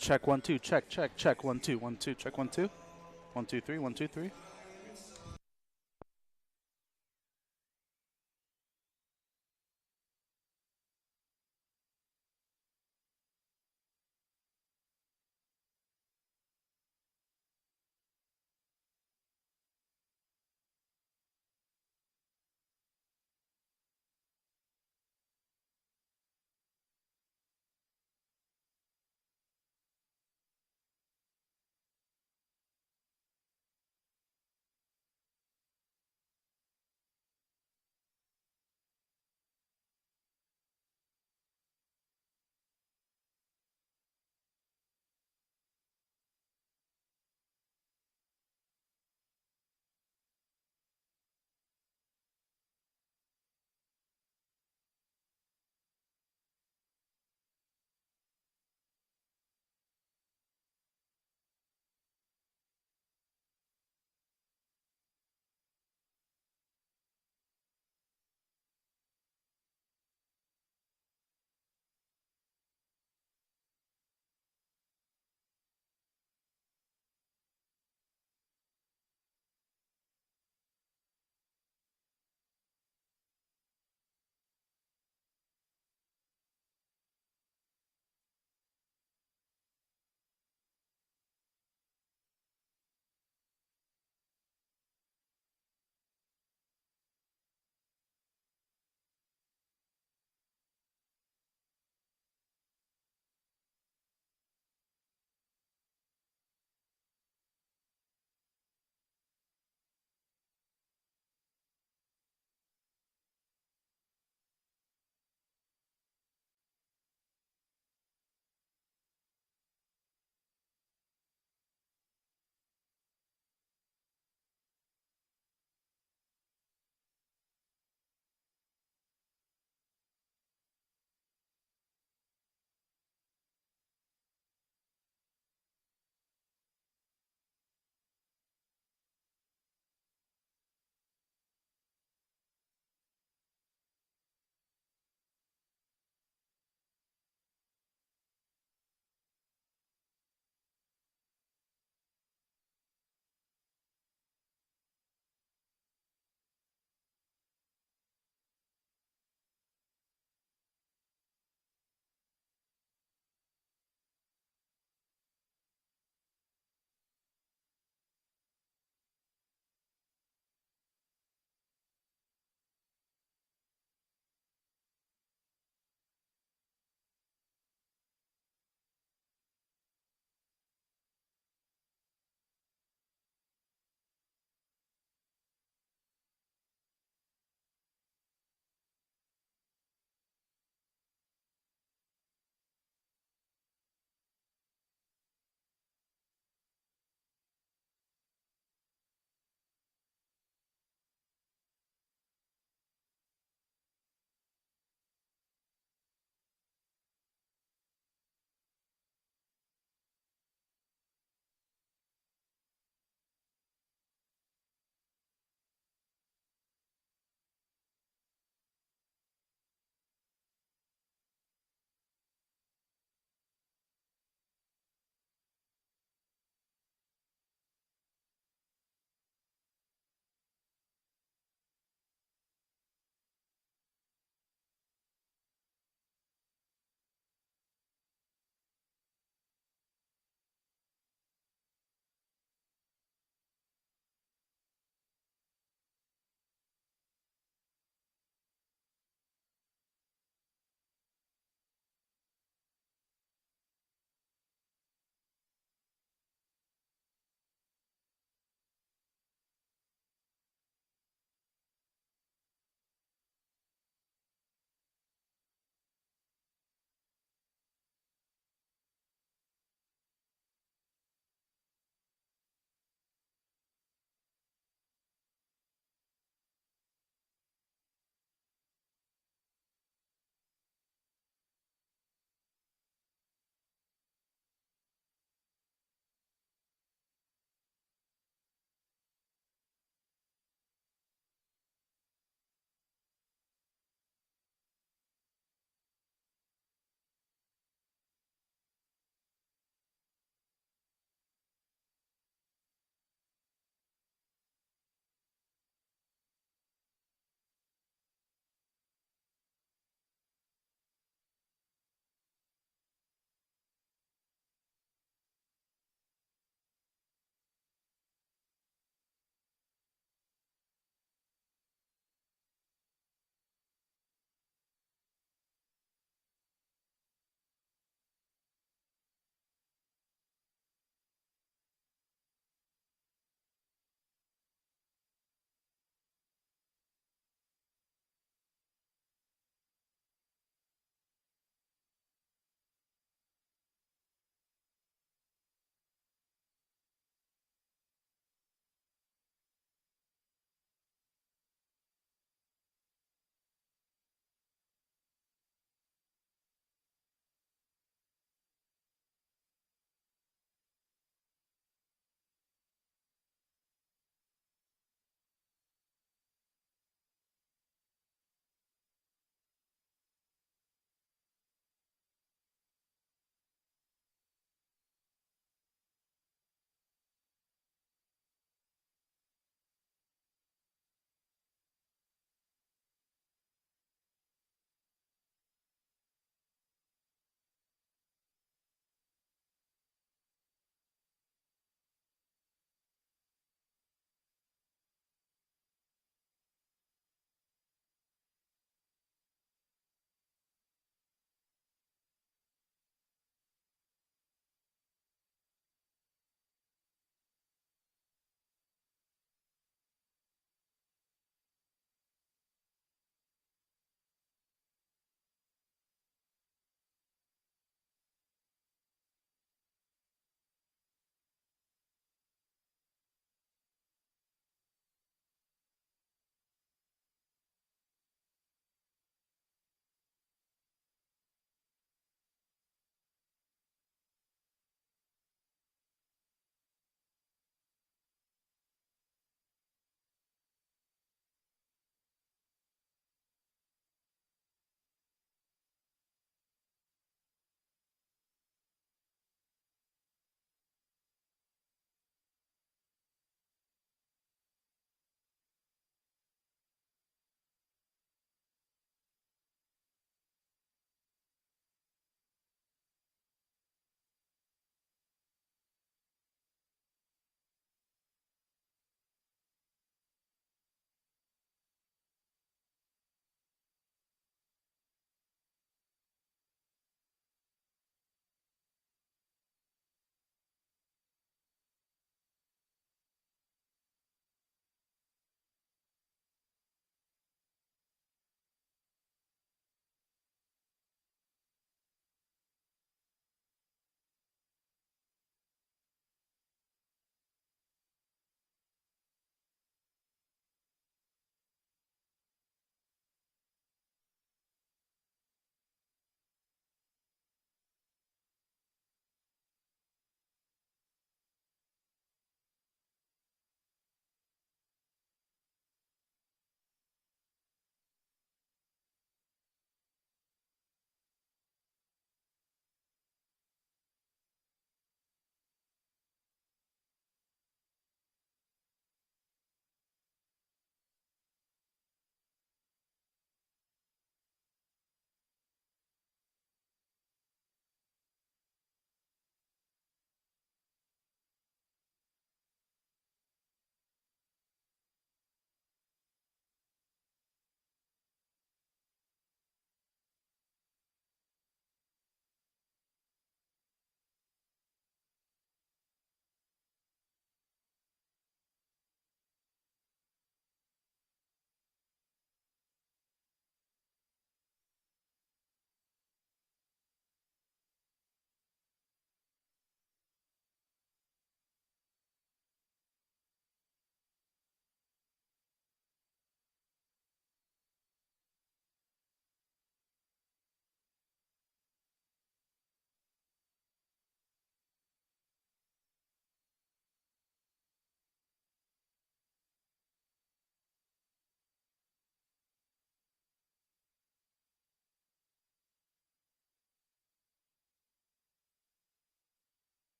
Check 1 2. Check 1 2 1 2. Check 1 2. 1 2 3 1 2 3.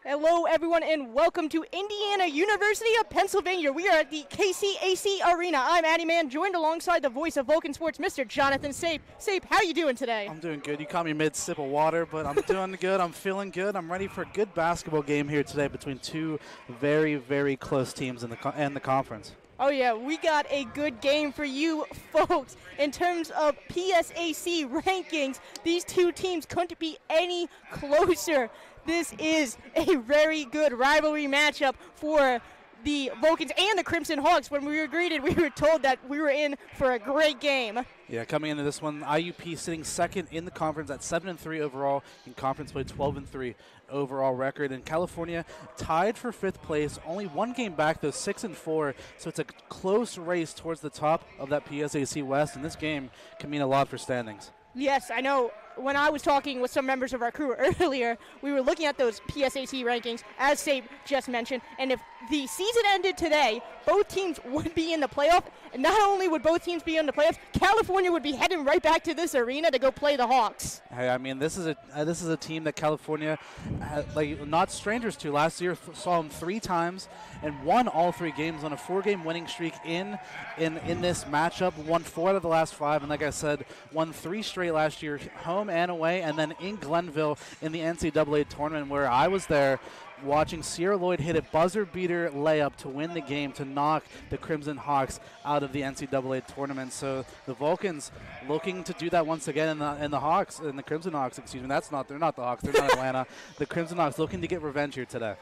Hello, everyone, and welcome to Indiana University of Pennsylvania. We are at the KCAC Arena. I'm Addie Mann, joined alongside the voice of Vulcan Sports, Mr. Jonathan Sape. Sape, how you doing today? I'm doing good. You caught me mid-sip of water, but I'm doing good. I'm feeling good. I'm ready for a good basketball game here today between two very, very close teams in the conference. Oh, yeah, we got a good game for you folks. In terms of PSAC rankings, these two teams couldn't be any closer. This is a very good rivalry matchup for the Vulcans and the Crimson Hawks. When we were greeted, we were told that we were in for a great game. Yeah, coming into this one, IUP sitting second in the conference at 7-3 overall in conference play, 12-3 overall record. And California tied for 5th place, only one game back though, 6-4. So it's a close race towards the top of that PSAC West, and this game can mean a lot for standings. Yes, I know. When I was talking with some members of our crew earlier, we were looking at those PSAC rankings, as Sabe just mentioned, and if the season ended today, both teams would be in the playoff, and not only would both teams be in the playoffs, California would be heading right back to this arena to go play the Hawks. Hey, I mean, this is a team that California, not strangers to. Last year saw them 3 times and won all 3 games on a 4-game winning streak in this matchup. Won 4 out of the last 5, and like I said, won 3 straight last year, home and away, and then in Glenville in the NCAA tournament where I was there watching Sierra Lloyd hit a buzzer beater layup to win the game to knock the Crimson Hawks out of the NCAA tournament. So the Vulcans looking to do that once again, and the Crimson Hawks, excuse me, they're not the Hawks, they're not Atlanta. The Crimson Hawks looking to get revenge here today.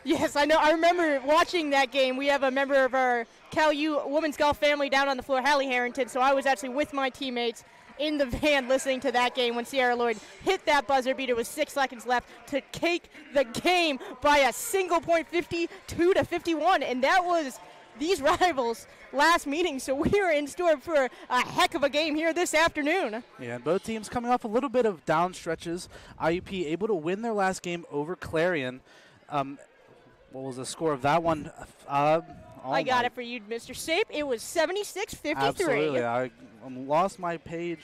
Yes, I know. I remember watching that game. We have a member of our Cal U women's golf family down on the floor, Hallie Harrington, so I was actually with my teammates in the van listening to that game when Sierra Lloyd hit that buzzer beater with 6 seconds left to take the game by a single point, 52-51, and that was these rivals' last meeting, so we are in store for a heck of a game here this afternoon. Yeah, and both teams coming off a little bit of down stretches. IUP able to win their last game over Clarion. What was the score of that one? I got it for you, Mr. Sape. It was 76-53. Absolutely. I lost my place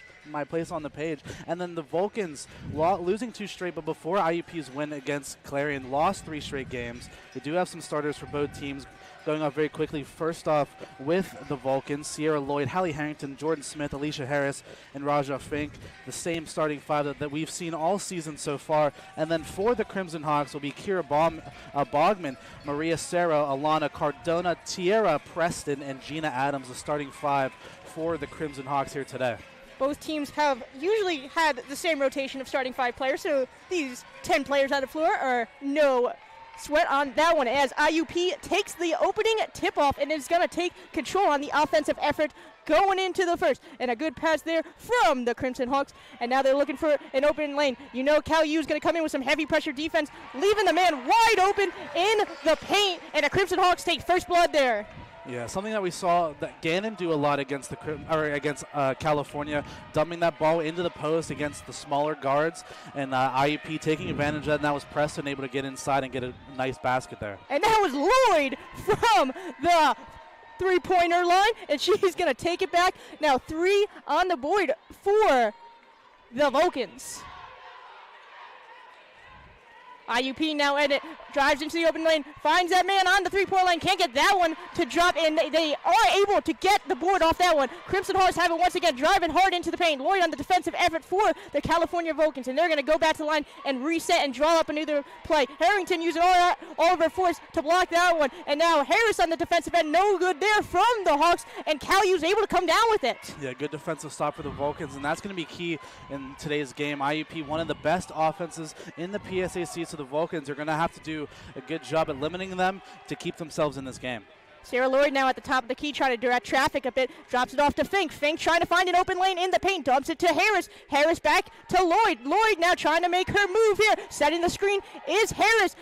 on the page. And then the Vulcans losing 2 straight, but before IUP's win against Clarion, lost 3 straight games. We do have some starters for both teams. Going off very quickly, first off with the Vulcans, Sierra Lloyd, Hallie Harrington, Jordan Smith, Alicia Harris, and Raja Fink, the same starting 5 that we've seen all season so far. And then for the Crimson Hawks will be Kira Bogman, Maria Serra, Alana Cardona, Tierra Preston, and Gina Adams, the starting 5 for the Crimson Hawks here today. Both teams have usually had the same rotation of starting 5 players, so these 10 players on the floor are no sweat on that one as IUP takes the opening tip-off and is going to take control on the offensive effort going into the first. And a good pass there from the Crimson Hawks. And now they're looking for an open lane. You know Cal U is going to come in with some heavy pressure defense, leaving the man wide open in the paint. And the Crimson Hawks take first blood there. Yeah, something that we saw that Gannon do a lot against California, dumping that ball into the post against the smaller guards, and IUP taking advantage of that, and that was Preston able to get inside and get a nice basket there. And that was Lloyd from the three-pointer line, and she's going to take it back. Now 3 on the board for the Vulcans. IUP now at it, drives into the open lane, finds that man on the 3-point line, can't get that one to drop, and they are able to get the board off that one. Crimson Hawks have it once again, driving hard into the paint. Lloyd on the defensive effort for the California Vulcans, and they're going to go back to the line and reset and draw up another play. Harrington using all of her force to block that one, and now Harris on the defensive end, no good there from the Hawks, and Cal U's able to come down with it. Yeah, good defensive stop for the Vulcans, and that's going to be key in today's game. IUP, one of the best offenses in the PSAC, so the Vulcans are going to have to do a good job at limiting them to keep themselves in this game. Sierra Lloyd now at the top of the key, trying to direct traffic a bit, drops it off to Fink. Fink trying to find an open lane in the paint, dumps it to Harris. Harris back to Lloyd. Lloyd now trying to make her move here. Setting the screen is Harris.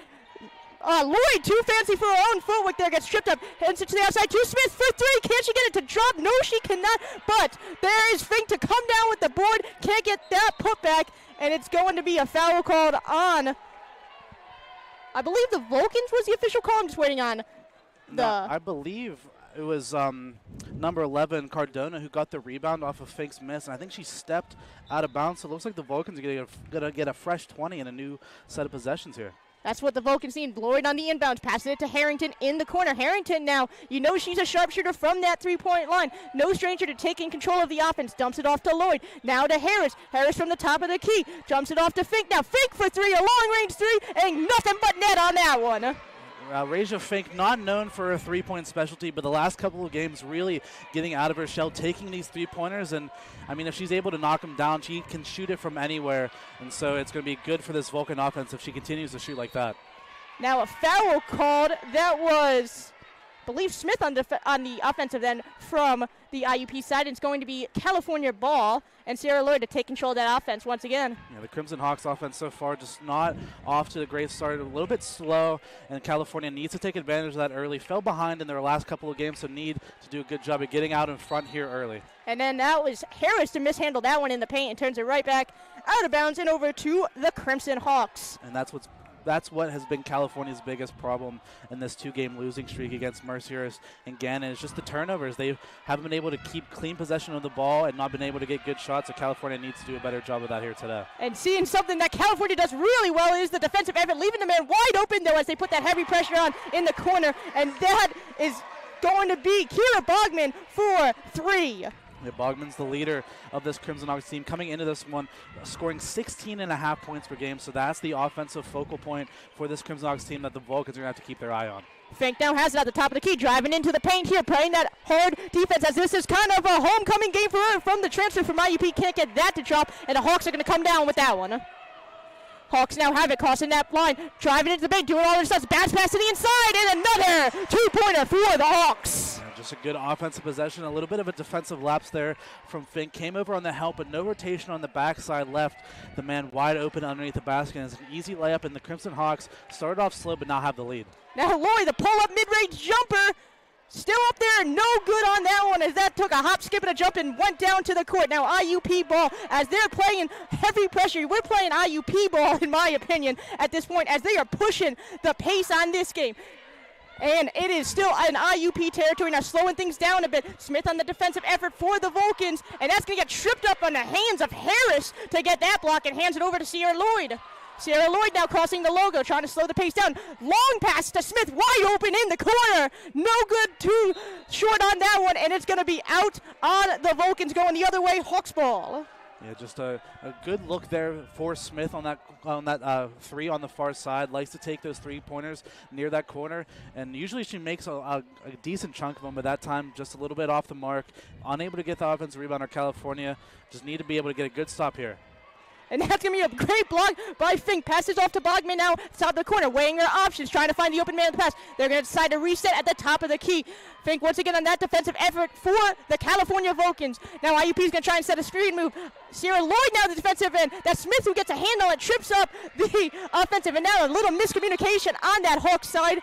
Lloyd, too fancy for her own footwork there, gets tripped up, heads it to the outside to Smith for 3. Can she get it to drop? No, she cannot, but there is Fink to come down with the board. Can't get that putback, and it's going to be a foul called on, I believe the Vulcans was the official call. I'm just waiting on the... No, I believe it was number 11, Cardona, who got the rebound off of Fink's miss, and I think she stepped out of bounds, so it looks like the Vulcans are going to get a fresh 20 and a new set of possessions here. That's what the Vulcans need. Lloyd on the inbounds, passing it to Harrington in the corner. Harrington now, you know she's a sharpshooter from that three-point line. No stranger to taking control of the offense. Dumps it off to Lloyd. Now to Harris. Harris from the top of the key. Jumps it off to Fink. Now Fink for three, a long-range three, and nothing but net on that one. Raja Fink, not known for her three-point specialty, but the last couple of games really getting out of her shell, taking these three-pointers. And, I mean, if she's able to knock them down, she can shoot it from anywhere. And so it's going to be good for this Vulcan offense if she continues to shoot like that. Now a foul called. That was, I believe, Smith on the offensive end from the IUP side. It's going to be California ball, and Sierra Lloyd to take control of that offense once again. Yeah, the Crimson Hawks offense so far just not off to the great start. A little bit slow, and California needs to take advantage of that early. Fell behind in their last couple of games, so need to do a good job of getting out in front here early. And then that was Harris to mishandle that one in the paint and turns it right back out of bounds and over to the Crimson Hawks. And that's what has been California's biggest problem in this two-game losing streak against Mercier's and Gannon. It's just the turnovers. They haven't been able to keep clean possession of the ball and not been able to get good shots, so California needs to do a better job of that here today. And seeing something that California does really well is the defensive effort, leaving the man wide open, though, as they put that heavy pressure on in the corner. And that is going to be Kira Bogman for three. Yeah, Bogman's the leader of this Crimson Hawks team, coming into this one scoring 16.5 points per game. So that's the offensive focal point for this Crimson Hawks team that the Vulcans are going to have to keep their eye on. Fink now has it at the top of the key, driving into the paint here, playing that hard defense, as this is kind of a homecoming game for her from the transfer from IUP. Can't get that to drop, and the Hawks are going to come down with that one. Hawks now have it, crossing that line, driving into the paint, doing all their stuff. Bounce pass to the inside, and another two-pointer for the Hawks. Just a good offensive possession, a little bit of a defensive lapse there from Fink. Came over on the help, but no rotation on the backside, left the man wide open underneath the basket. And it's an easy layup, and the Crimson Hawks started off slow but now have the lead. Now Lloyd, the pull-up mid-range jumper, still up there, no good on that one, as that took a hop, skip, and a jump and went down to the court. Now IUP ball, as they're playing heavy pressure. We're playing IUP ball, in my opinion, at this point, as they are pushing the pace on this game. And it is still an IUP territory, now slowing things down a bit. Smith on the defensive effort for the Vulcans, and that's going to get tripped up on the hands of Harris to get that block, and hands it over to Sierra Lloyd. Sierra Lloyd now crossing the logo, trying to slow the pace down. Long pass to Smith, wide open in the corner. No good, too short on that one, and it's going to be out on the Vulcans, going the other way, Hawks ball. Yeah, just a good look there for Smith on that three on the far side. Likes to take those three-pointers near that corner, and usually she makes a decent chunk of them, but that time just a little bit off the mark. Unable to get the offensive rebound, or California just need to be able to get a good stop here. And that's going to be a great block by Fink. Passes off to Bogman now, top of the corner, weighing their options, trying to find the open man in the pass. They're going to decide to reset at the top of the key. Fink once again on that defensive effort for the California Vulcans. Now IUP is going to try and set a screen move. Sierra Lloyd now the defensive end. That's Smith who gets a handle and trips up the offensive end. Now a little miscommunication on that Hawks side.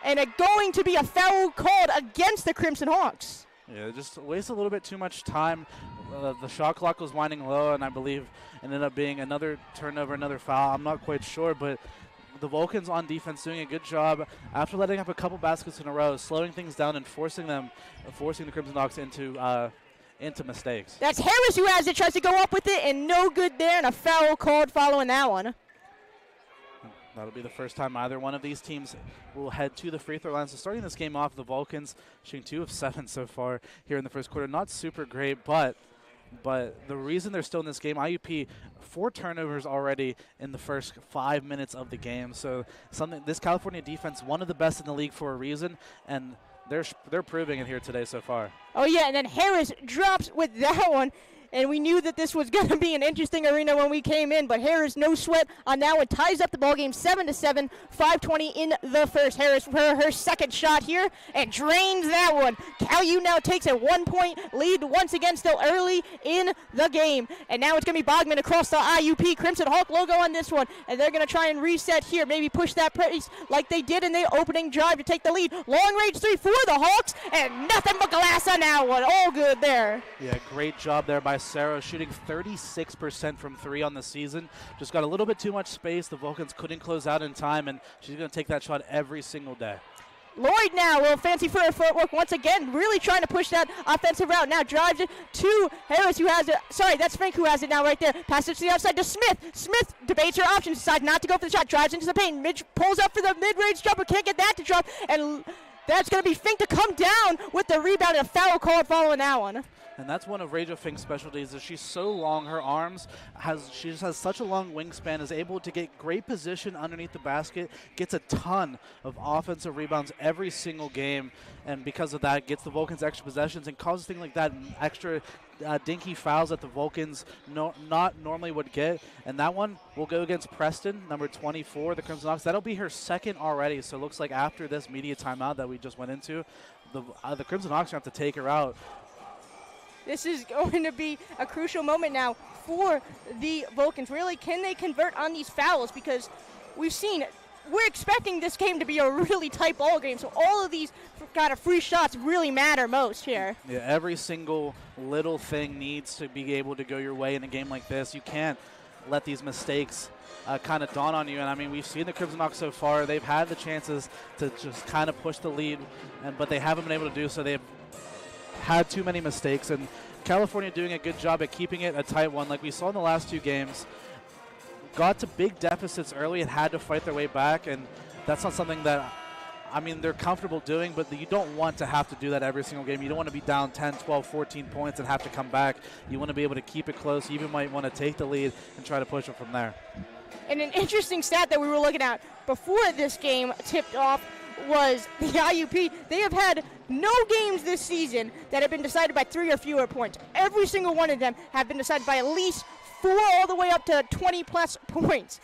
And it's going to be a foul called against the Crimson Hawks. Yeah, just waste a little bit too much time. The shot clock was winding low, and I believe ended up being another turnover, another foul. I'm not quite sure, but the Vulcans on defense doing a good job after letting up a couple baskets in a row, slowing things down and forcing the Crimson Hawks into mistakes. That's Harris who has it, tries to go up with it, and no good there, and a foul called following that one. That'll be the first time either one of these teams will head to the free throw line. So starting this game off, the Vulcans shooting 2 of 7 so far here in the first quarter. Not super great, but the reason they're still in this game, IUP, 4 turnovers already in the first 5 minutes of the game. So this California defense, one of the best in the league for a reason, and they're proving it here today so far. Oh yeah, and then Harris drops with that one. And we knew that this was going to be an interesting arena when we came in, but Harris, no sweat on that one, ties up the ball game 7-7, 5:20 in the first. Harris for her second shot here and drains that one. CalU now takes a 1-point lead once again, still early in the game. And now it's going to be Bogman across the IUP Crimson Hawk logo on this one, and they're going to try and reset here, maybe push that pace like they did in the opening drive to take the lead. Long range 3 for the Hawks, and nothing but glass on that one. All good there. Yeah, great job there by Sarah, shooting 36% from 3 on the season. Just got a little bit too much space. The Vulcans couldn't close out in time, and she's going to take that shot every single day. Lloyd now, a little fancy for her footwork once again, really trying to push that offensive route. Now drives it to Harris, who has it. Sorry, that's Fink who has it now right there. Passes to the outside to Smith. Smith debates her options, decides not to go for the shot, drives into the paint, pulls up for the mid-range jumper, can't get that to drop, and that's going to be Fink to come down with the rebound and a foul call following that one. And that's one of Rachel Fink's specialties, is she's so long. Her arms, she just has such a long wingspan, is able to get great position underneath the basket, gets a ton of offensive rebounds every single game, and because of that, gets the Vulcans extra possessions and causes things like that, extra dinky fouls that the Vulcans not normally would get. And that one will go against Preston, number 24, the Crimson Hawks. That'll be her second already, so it looks like after this media timeout that we just went into, the Crimson Hawks are going to have to take her out. This is going to be a crucial moment now for the Vulcans. Really, can they convert on these fouls? Because we're expecting this game to be a really tight ball game, so all of these kind of free shots really matter most here. Yeah, every single little thing needs to be able to go your way in a game like this. You can't let these mistakes kind of dawn on you. And I mean, we've seen the Crimson Hawks so far. They've had the chances to just kind of push the lead, but they haven't been able to do so. They've had too many mistakes, and California doing a good job at keeping it a tight one. Like we saw in the last two games, got to big deficits early and had to fight their way back, and that's not something that, I mean, they're comfortable doing, but you don't want to have to do that every single game. You don't want to be down 10, 12, 14 points and have to come back. You want to be able to keep it close. You even might want to take the lead and try to push it from there. And an interesting stat that we were looking at before this game tipped off was the IUP. They have had no games this season that have been decided by 3 or fewer points. Every single one of them have been decided by at least 4 all the way up to 20-plus points,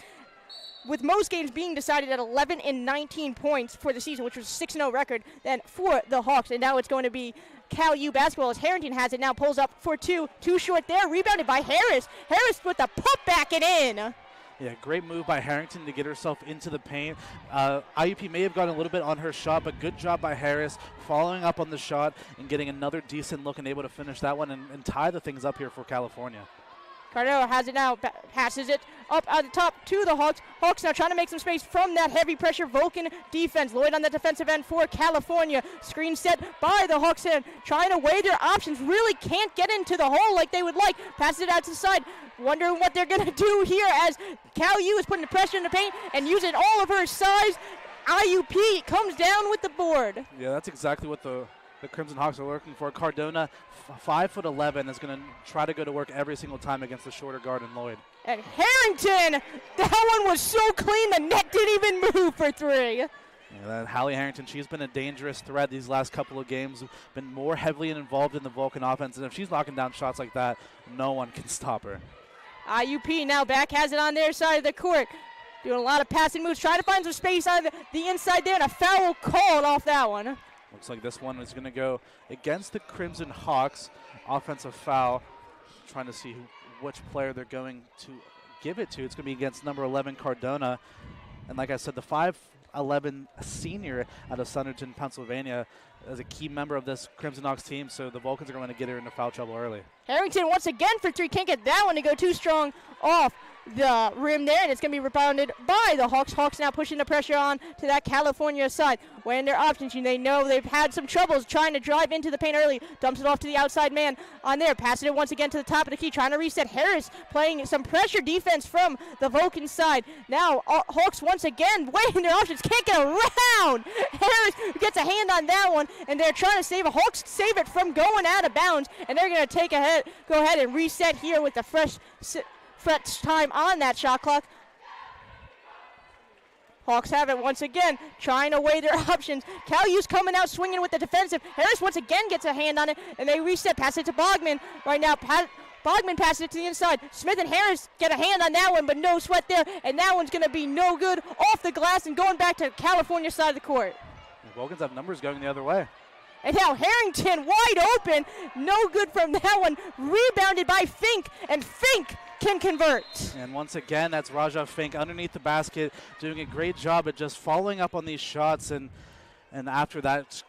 with most games being decided at 11 and 19 points for the season, which was a 6-0 record then for the Hawks. And now it's going to be Cal U basketball as Harrington has it now, pulls up for two short there, rebounded by Harris. Harris with the putback and in. Yeah, great move by Harrington to get herself into the paint. IUP may have gotten a little bit on her shot, but good job by Harris following up on the shot and getting another decent look and able to finish that one and tie the things up here for California. Cardero has it now, passes it up at the top to the Hawks. Hawks now trying to make some space from that heavy pressure Vulcan defense. Lloyd on the defensive end for California. Screen set by the Hawks and trying to weigh their options. Really can't get into the hole like they would like. Passes it out to the side. Wondering what they're going to do here as Cal U is putting the pressure in the paint and using all of her size. IUP comes down with the board. Yeah, that's exactly what the Crimson Hawks are looking for. Cardona, 5'11", is going to try to go to work every single time against the shorter guard in Lloyd. And Harrington, that one was so clean, the net didn't even move for 3. Yeah, that Hallie Harrington, she's been a dangerous threat these last couple of games, been more heavily involved in the Vulcan offense, and if she's knocking down shots like that, no one can stop her. IUP now back, has it on their side of the court. Doing a lot of passing moves, trying to find some space on the inside there, and a foul called off that one. Looks like this one is going to go against the Crimson Hawks. Offensive foul. Trying to see which player they're going to give it to. It's going to be against number 11, Cardona. And like I said, the 5'11" senior out of Sunderton, Pennsylvania, is a key member of this Crimson Hawks team, so the Vulcans are going to get her into foul trouble early. Harrington once again for 3. Can't get that one to go too strong off the rim there, and it's going to be rebounded by the Hawks. Hawks now pushing the pressure on to that California side. Weighing their options, and they know they've had some troubles trying to drive into the paint early. Dumps it off to the outside man on there. Passing it once again to the top of the key, trying to reset. Harris playing some pressure defense from the Vulcan side. Now Hawks once again weighing their options. Can't get around. Harris gets a hand on that one, and they're trying to save it. Hawks save it from going out of bounds, and they're going to go ahead and reset here with the fresh time on that shot clock. Hawks have it once again, trying to weigh their options. Cal U's coming out swinging with the defensive. Harris once again gets a hand on it, and they reset. Pass it to Bogman. Right now, Bogman passes it to the inside. Smith and Harris get a hand on that one, but no sweat there, and that one's going to be no good off the glass and going back to California side of the court. The Vulcans have numbers going the other way. And now Harrington wide open. No good from that one. Rebounded by Fink, and Fink can convert. And once again, that's Raja Fink underneath the basket, doing a great job at just following up on these shots. And after that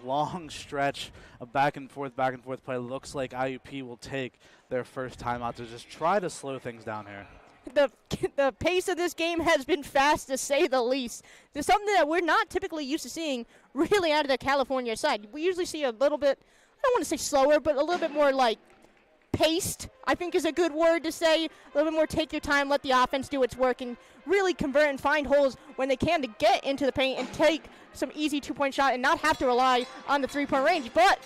long stretch of back and forth play, looks like IUP will take their first timeout to just try to slow things down here. The pace of this game has been fast, to say the least. There's something that we're not typically used to seeing really out of the California side. We usually see a little bit, I don't want to say slower, but a little bit more like paced, I think is a good word to say. A little bit more take your time, let the offense do its work, and really convert and find holes when they can to get into the paint and take some easy two-point shot and not have to rely on the three-point range. But,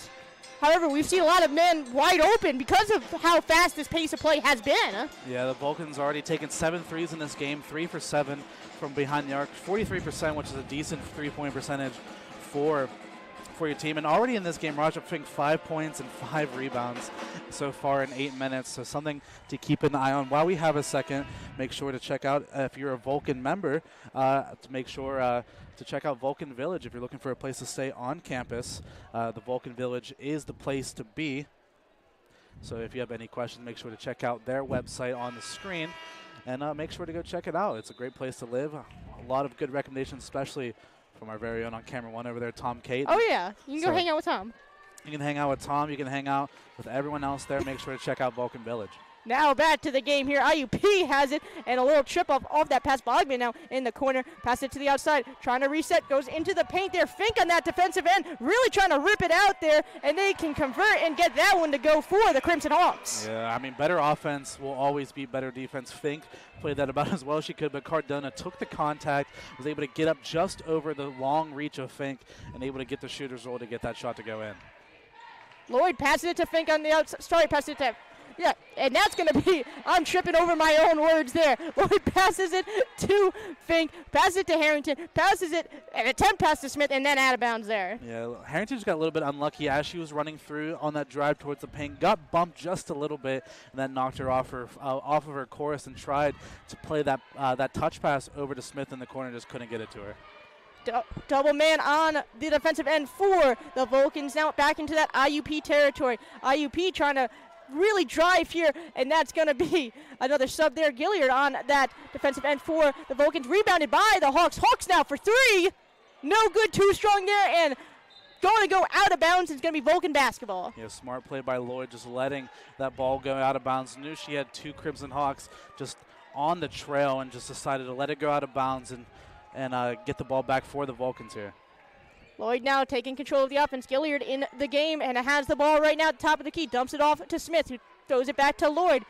however, we've seen a lot of men wide open because of how fast this pace of play has been. Yeah, the Vulcans already taken 7 threes in this game, 3 for 7 from behind the arc, 43%, which is a decent three-point percentage for your team. And already in this game, Raja Fink 5 points and 5 rebounds so far in 8 minutes. So something to keep an eye on. While we have a second, make sure to check out, if you're a Vulcan member, to make sure to check out Vulcan Village if you're looking for a place to stay on campus. The Vulcan Village is the place to be. So if you have any questions, make sure to check out their website on the screen. And make sure to go check it out. It's a great place to live. A lot of good recommendations, especially from our very own on camera one over there, Tom Kate. Oh, yeah. You can go hang out with Tom. You can hang out with Tom. You can hang out with everyone else there. Make sure to check out Vulcan Village. Now back to the game here. IUP has it, and a little trip off that pass. Bogman now in the corner. Pass it to the outside. Trying to reset. Goes into the paint there. Fink on that defensive end. Really trying to rip it out there, and they can convert and get that one to go for the Crimson Hawks. Yeah, I mean, better offense will always be better defense. Fink played that about as well as she could, but Cardona took the contact, was able to get up just over the long reach of Fink, and able to get the shooter's roll to get that shot to go in. Lloyd passes it to Fink on the outside. Sorry, passes it to... Yeah, and that's going to be, I'm tripping over my own words there. Lloyd passes it to Fink, passes it to Harrington, passes it, an attempt pass to Smith, and then out of bounds there. Yeah, Harrington just got a little bit unlucky as she was running through on that drive towards the paint, got bumped just a little bit, and that knocked her off of her course and tried to play that touch pass over to Smith in the corner, just couldn't get it to her. Double man on the defensive end for the Vulcans. Now back into that IUP territory. IUP trying to really drive here, and that's going to be another sub there. Gilliard on that defensive end for the Vulcans. Rebounded by the Hawks. Hawks now for 3. No good, too strong there, and going to go out of bounds. It's going to be Vulcan basketball. Yeah, smart play by Lloyd, just letting that ball go out of bounds. Knew she had 2 Crimson Hawks just on the trail and just decided to let it go out of bounds and get the ball back for the Vulcans here. Lloyd now taking control of the offense. Gilliard in the game and has the ball right now at the top of the key. Dumps it off to Smith, who throws it back to Lloyd.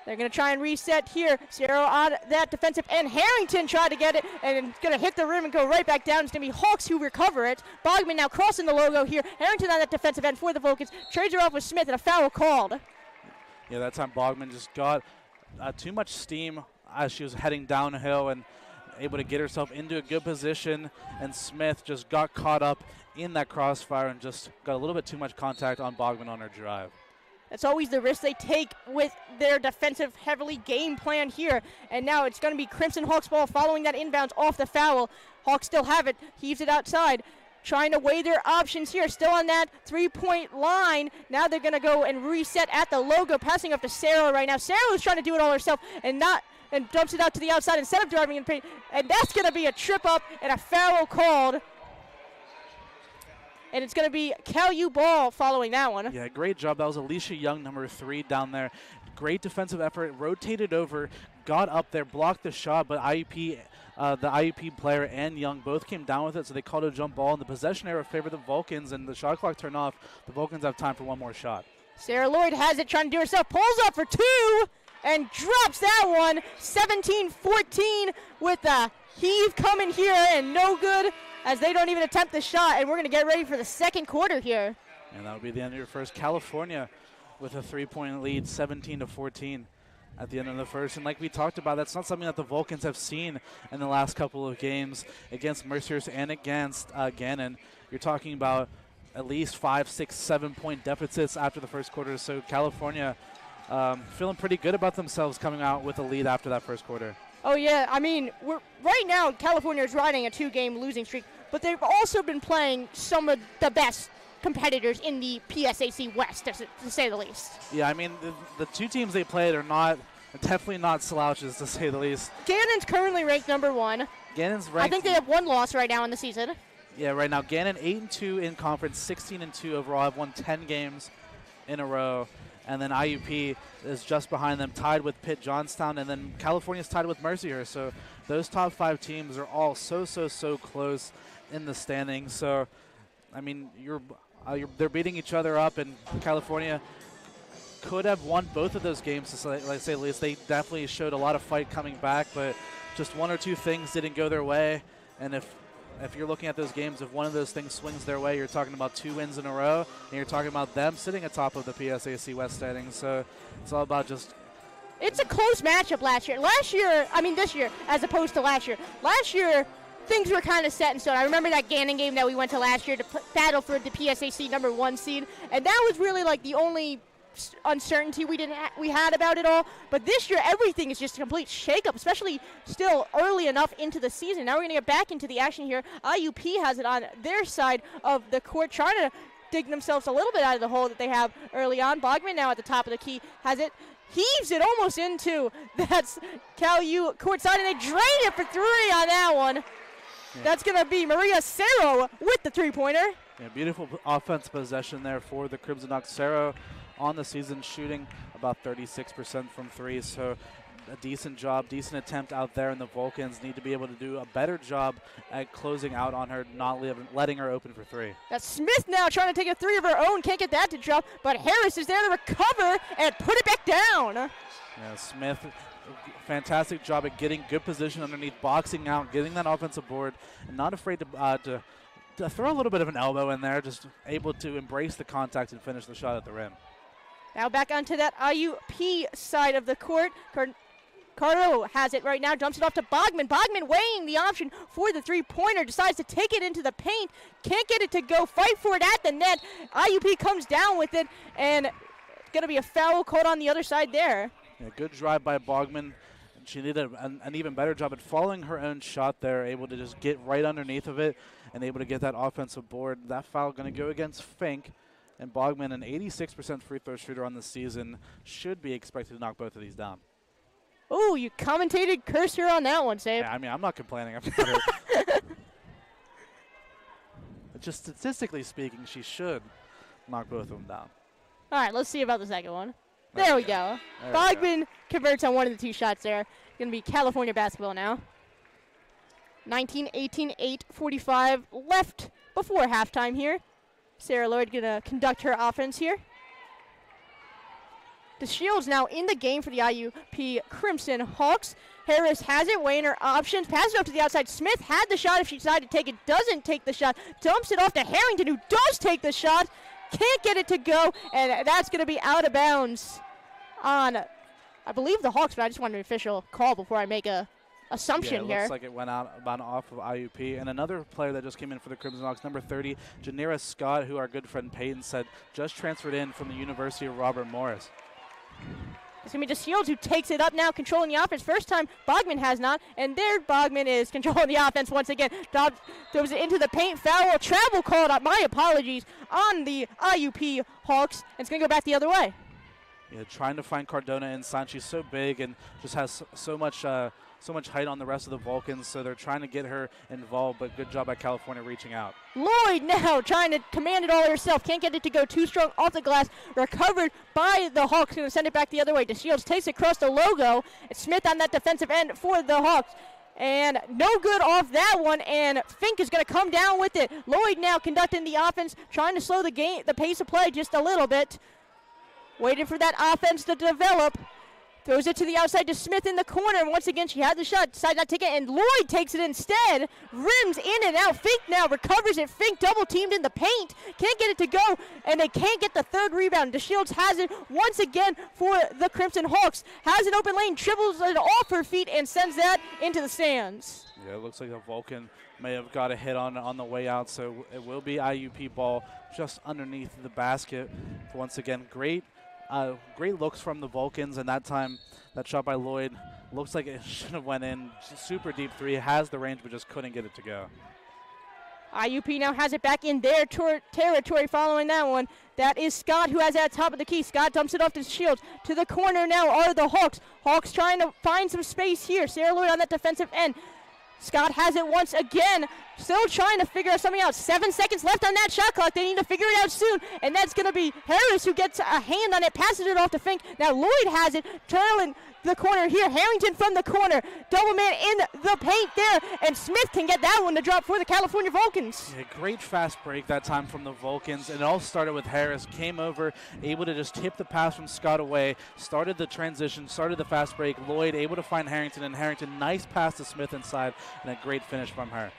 They're going to try and reset here. Cerro on that defensive end. Harrington tried to get it, and it's going to hit the rim and go right back down. It's going to be Hawks who recover it. Bogman now crossing the logo here. Harrington on that defensive end for the Vulcans. Trades her off with Smith, and a foul called. Yeah, that time Bogman just got too much steam as she was heading downhill and able to get herself into a good position, and Smith just got caught up in that crossfire and just got a little bit too much contact on Bogman on her drive. That's always the risk they take with their defensive heavily game plan here. And now it's going to be Crimson Hawks ball following that inbounds off the foul. Hawks still have it, heaves it outside. Trying to weigh their options here, still on that three-point line. Now they're going to go and reset at the logo, passing up to Sarah right now. Sarah was trying to do it all herself and dumps it out to the outside instead of driving in paint. And that's going to be a trip up and a foul called. And it's going to be Cal-U ball following that one. Yeah, great job. That was Alicia Young, number 3 down there. Great defensive effort, rotated over, got up there, blocked the shot, but the IUP player and Young both came down with it, so they called a jump ball, and the possession error favored the Vulcans, and the shot clock turned off. The Vulcans have time for one more shot. Sarah Lloyd has it, trying to do herself, pulls up for 2, and drops that one. 17-14 with a heave coming here, and no good as they don't even attempt the shot, and we're going to get ready for the second quarter here. And that'll be the end of your first. California with a 3-point lead, 17-14 at the end of the first. And like we talked about, that's not something that the Vulcans have seen in the last couple of games against Mercier's and against Gannon. You're talking about at least 5, 6, 7-point deficits after the first quarter. So California feeling pretty good about themselves coming out with a lead after that first quarter. Oh, yeah. I mean, right now California is riding a 2-game losing streak, but they've also been playing some of the best competitors in the PSAC West, to say the least. Yeah, I mean, the 2 teams they played are definitely not slouches, to say the least. Gannon's currently ranked number 1. Gannon's ranked. I think they have 1 loss right now in the season. Yeah, right now Gannon 8-2 in conference, 16-2 overall. Have won 10 games in a row. And then IUP is just behind them, tied with Pitt Johnstown, and then California's tied with Mercier. So those top 5 teams are all so close in the standings. So, I mean, they're beating each other up, and California could have won both of those games, to say at least. They definitely showed a lot of fight coming back, but just one or two things didn't go their way. And if you're looking at those games, if one of those things swings their way, you're talking about 2 wins in a row, and you're talking about them sitting atop of the PSAC West standings. So it's all about just... It's a close matchup this year, as opposed to last year. Last year, things were kind of set in stone. I remember that Gannon game that we went to last year to battle for the PSAC #1 seed, and that was really like the only uncertainty we had about it all. But this year, everything is just a complete shakeup, especially still early enough into the season. Now we're going to get back into the action here. IUP has it on their side of the court, trying to dig themselves a little bit out of the hole that they have early on. Bogman now at the top of the key has it, heaves it almost into that Cal U court side, and they drain it for 3 on that one. Yeah. That's going to be Maria Cerro with the 3-pointer. Yeah, beautiful offense possession there for the Crimson Knox. Cerro on the season shooting about 36% from 3, so a decent job, decent attempt out there, and the Vulcans need to be able to do a better job at closing out on her, not letting her open for 3. That's Smith now trying to take a 3 of her own, can't get that to drop, but Harris is there to recover and put it back down. Yeah, Smith, fantastic job at getting good position underneath, boxing out, getting that offensive board, and not afraid to throw a little bit of an elbow in there, just able to embrace the contact and finish the shot at the rim. Now back onto that IUP side of the court. Cardo has it right now, dumps it off to Bogman. Bogman weighing the option for the 3-pointer, decides to take it into the paint, can't get it to go, fight for it at the net. IUP comes down with it, and it's going to be a foul called on the other side there. Yeah, good drive by Bogman. She did an even better job at following her own shot there, able to just get right underneath of it and able to get that offensive board. That foul going to go against Fink. And Bogman, an 86% free throw shooter on the season, should be expected to knock both of these down. Oh, you commentated cursor on that one, Save. Yeah, I mean, I'm not complaining about it. Just statistically speaking, she should knock both of them down. All right, let's see about the second one. There we go. Bogman converts on one of the 2 shots there. Going to be California basketball now. 19-18, 8:45 left before halftime here. Sarah Lloyd going to conduct her offense here. DeShields now in the game for the IUP Crimson Hawks. Harris has it, weighing her options, passes it up to the outside. Smith had the shot if she decided to take it, doesn't take the shot, dumps it off to Harrington, who does take the shot, can't get it to go, and that's going to be out of bounds on, I believe, the Hawks, but I just wanted an official call before I make a assumption here. Looks like it went out about off of IUP. And another player that just came in for the Crimson Hawks, number 30, Janira Scott, who our good friend Peyton said just transferred in from the University of Robert Morris. It's going to be DeShields who takes it up now, controlling the offense. First time Bogman has not, and there Bogman is controlling the offense once again. Throws it into the paint, foul, travel called out, my apologies, on the IUP Hawks. And it's going to go back the other way. Yeah, trying to find Cardona inside. She's so big and just has so much height on the rest of the Vulcans, so they're trying to get her involved, but good job by California reaching out. Lloyd now trying to command it all herself. Can't get it to go too strong off the glass. Recovered by the Hawks. Going to send it back the other way. DeShields takes it across the logo. It's Smith on that defensive end for the Hawks. And no good off that one, and Fink is going to come down with it. Lloyd now conducting the offense, trying to slow the pace of play just a little bit. Waiting for that offense to develop. Throws it to the outside to Smith in the corner. And once again, she had the shot. Decided not to take it. And Lloyd takes it instead. Rims in and out. Fink now recovers it. Fink double teamed in the paint. Can't get it to go. And they can't get the third rebound. DeShields has it once again for the Crimson Hawks. Has an open lane. Dribbles it off her feet and sends that into the stands. Yeah, it looks like the Vulcan may have got a hit on the way out. So it will be IUP ball just underneath the basket. Once again, great looks from the Vulcans, and that time that shot by Lloyd looks like it should have went in. Super deep 3, has the range but just couldn't get it to go. IUP now has it back in their territory following that one. That is Scott who has that top of the key. Scott dumps it off to Shields. To the corner now are the Hawks. Hawks trying to find some space here. Sarah Lloyd on that defensive end. Scott has it once again. Still trying to figure something out. 7 seconds left on that shot clock. They need to figure it out soon. And that's going to be Harris who gets a hand on it, passes it off to Fink. Now Lloyd has it, trailing the corner here. Harrington from the corner. Double man in the paint there. And Smith can get that one to drop for the California Vulcans. Yeah, great fast break that time from the Vulcans. And it all started with Harris. Came over, able to just tip the pass from Scott away. Started the transition, started the fast break. Lloyd able to find Harrington. And Harrington, nice pass to Smith inside. And a great finish from her.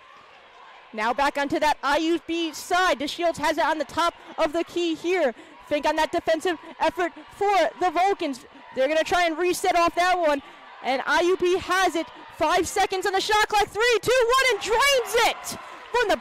Now back onto that IUP side. DeShields has it on the top of the key here. Fink on that defensive effort for the Vulcans. They're going to try and reset off that one. And IUP has it. 5 seconds on the shot clock. 3, 2, 1, and drains it from the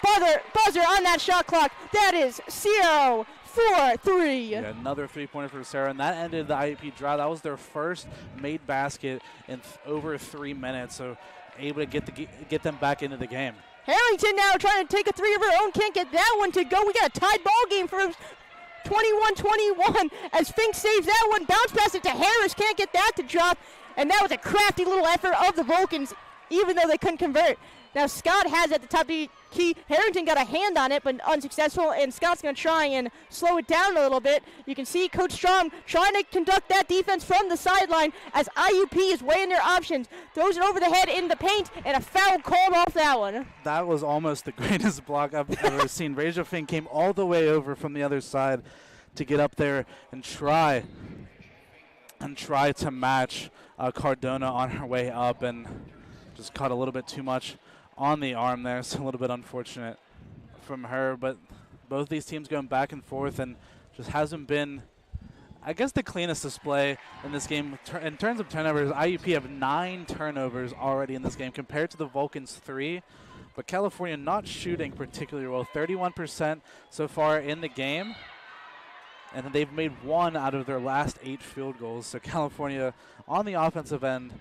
buzzer on that shot clock. That is 0-4-3. Yeah, another three-pointer for Sarah, and that ended the IUP drive. That was their first made basket in over 3 minutes, so able to get them back into the game. Harrington now trying to take a three of her own. Can't get that one to go. We got a tied ball game for 21-21 as Fink saves that one. Bounce pass it to Harris. Can't get that to drop. And that was a crafty little effort of the Vulcans, even though they couldn't convert. Now Scott has it at the top of the key. Harrington got a hand on it, but unsuccessful, and Scott's going to try and slow it down a little bit. You can see Coach Strom trying to conduct that defense from the sideline as IUP is weighing their options. Throws it over the head in the paint, and a foul called off that one. That was almost the greatest block I've ever seen. Rachel Fink came all the way over from the other side to get up there and try to match Cardona on her way up, and just caught a little bit too much on the arm there. So a little bit unfortunate from her, but both these teams going back and forth, and just hasn't been, I guess, the cleanest display in this game. In terms of turnovers, IUP have 9 turnovers already in this game compared to the Vulcans 3, but California not shooting particularly well. 31% so far in the game, and they've made 1 out of their last 8 field goals. So California on the offensive end,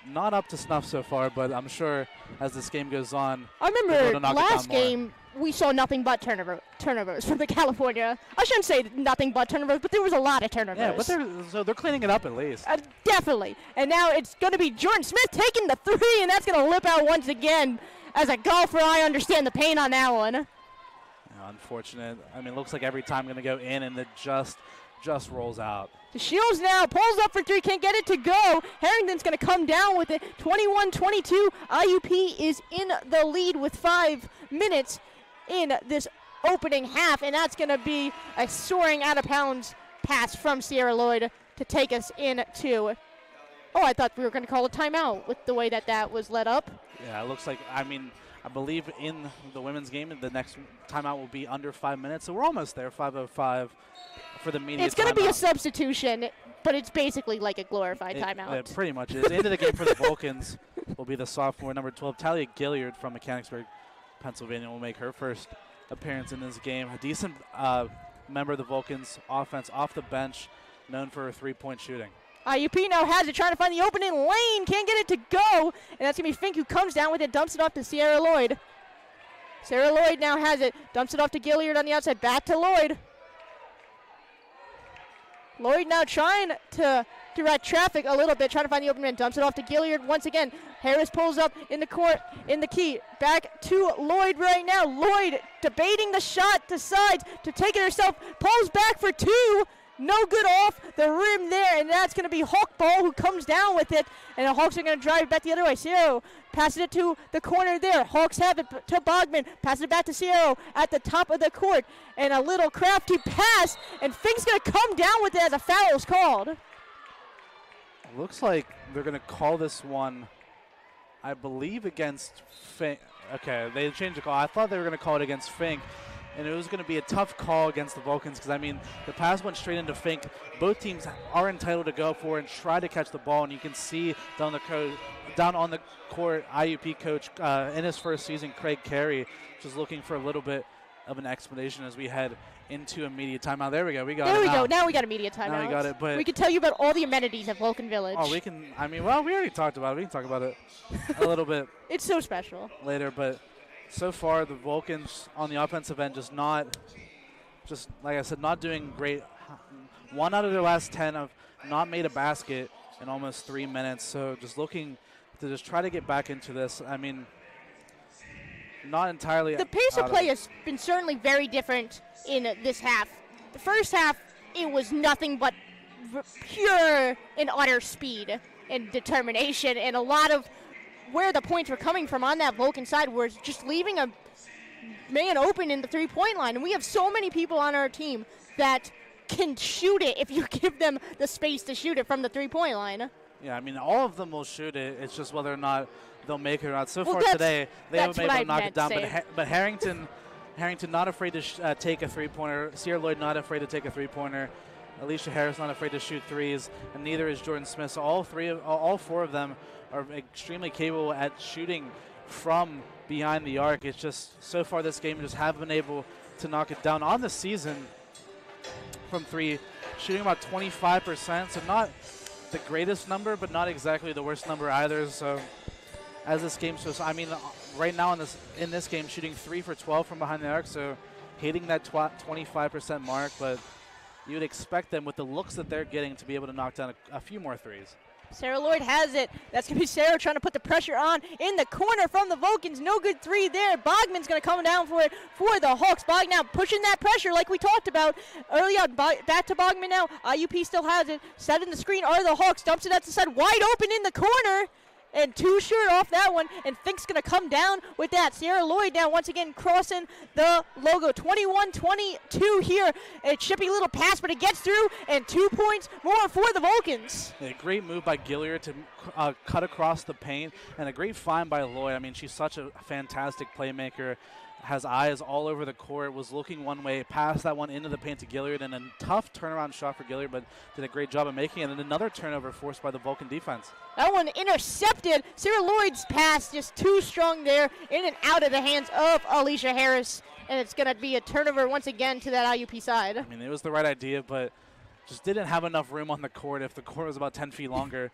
not up to snuff so far, but I'm sure as this game goes on, I remember last game we saw nothing but turnovers from the California. I shouldn't say nothing but turnovers, but there was a lot of turnovers. Yeah, but they're cleaning it up at least. Definitely. And now it's going to be Jordan Smith taking the 3, and that's going to lip out once again. As a golfer, I understand the pain on that one. Unfortunate. I mean, it looks like every time going to go in, and it just rolls out. DeShields now pulls up for 3, can't get it to go. Harrington's going to come down with it. 21-22. IUP is in the lead with 5 minutes in this opening half, and that's going to be a soaring out-of-bounds pass from Sierra Lloyd to take us into. Oh, I thought we were going to call a timeout with the way that was led up. Yeah, it looks like, I believe in the women's game, the next timeout will be under 5 minutes, so we're almost there, 5:05 for the media. It's going to be a substitution, but it's basically like a glorified timeout. It pretty much is. Into the game for the Vulcans will be the sophomore, number 12, Talia Gilliard from Mechanicsburg, Pennsylvania, will make her first appearance in this game. A decent member of the Vulcans offense off the bench, known for her three-point shooting. IUP now has it, trying to find the opening lane. Can't get it to go. And that's going to be Fink who comes down with it, dumps it off to Sierra Lloyd. Sierra Lloyd now has it, dumps it off to Gilliard on the outside. Back to Lloyd. Lloyd now trying to direct traffic a little bit, trying to find the open man. Dumps it off to Gilliard once again. Harris pulls up in the court, in the key. Back to Lloyd right now. Lloyd debating the shot, decides to take it herself. Pulls back for 2. No good off the rim there, and that's going to be Hawk Ball who comes down with it, and the Hawks are going to drive it back the other way. Sierra passes it to the corner there. Hawks have it to Bogman, passes it back to Sierra at the top of the court, and a little crafty pass, and Fink's going to come down with it as a foul is called. Looks like they're going to call this one, I believe, against Fink. Okay, they changed the call. I thought they were going to call it against Fink. And it was going to be a tough call against the Vulcans because, the pass went straight into Fink. Both teams are entitled to go for it and try to catch the ball. And you can see down on the court, IUP coach in his first season, Craig Carey, just looking for a little bit of an explanation as we head into immediate timeout. There we go. We got it. There we go. Now we got immediate timeout. Now we got it. But we can tell you about all the amenities at Vulcan Village. Oh, we can. We already talked about it. We can talk about it a little bit. It's so special. Later, but. So far, the Vulcans on the offensive end like I said, not doing great. 1 out of their last 10 have not made a basket in almost 3 minutes. So just looking to just try to get back into this. not entirely. The pace of play has been certainly very different in this half. The first half, it was nothing but pure and utter speed and determination, and a lot of where the points were coming from on that Vulcan side was just leaving a man open in the three-point line. And we have so many people on our team that can shoot it if you give them the space to shoot it from the three-point line. Yeah, I mean, all of them will shoot it. It's just whether or not they'll make it or not. So far that's- today, they haven't been able to knock it down. Say. But Harrington not afraid to take a three-pointer. Sierra Lloyd not afraid to take a three-pointer. Alicia Harris not afraid to shoot threes, and neither is Jordan Smith. So all four of them are extremely capable at shooting from behind the arc. It's just so far this game just haven't been able to knock it down. On the season from three, shooting about 25%, so not the greatest number, but not exactly the worst number either. So as this game shows, I mean, right now in this game, shooting 3 for 12 from behind the arc, so hitting that 25% mark, but you would expect them with the looks that they're getting to be able to knock down a few more threes. Sarah Lloyd has it. That's going to be Sarah trying to put the pressure on in the corner from the Vulcans. No good three there. Bogman's going to come down for it for the Hawks. Bogman now pushing that pressure like we talked about early on. Back to Bogman now. IUP still has it. Set in the screen are the Hawks. Dumps it at the side. Wide open in the corner. And too short off that one, and Fink's going to come down with that. Sierra Lloyd now once again crossing the logo. 21-22 here. A chippy little pass, but it gets through, and 2 points more for the Vulcans. A great move by Gilliard to cut across the paint, and a great find by Lloyd. I mean, she's such a fantastic playmaker. Has eyes all over the court, was looking one way, passed that one into the paint to Gilliard, and a tough turnaround shot for Gilliard, but did a great job of making it, and another turnover forced by the Vulcan defense. That one intercepted. Sarah Lloyd's pass just too strong there, in and out of the hands of Alicia Harris, and it's going to be a turnover once again to that IUP side. I mean, it was the right idea, but just didn't have enough room on the court. If the court was about 10 feet longer,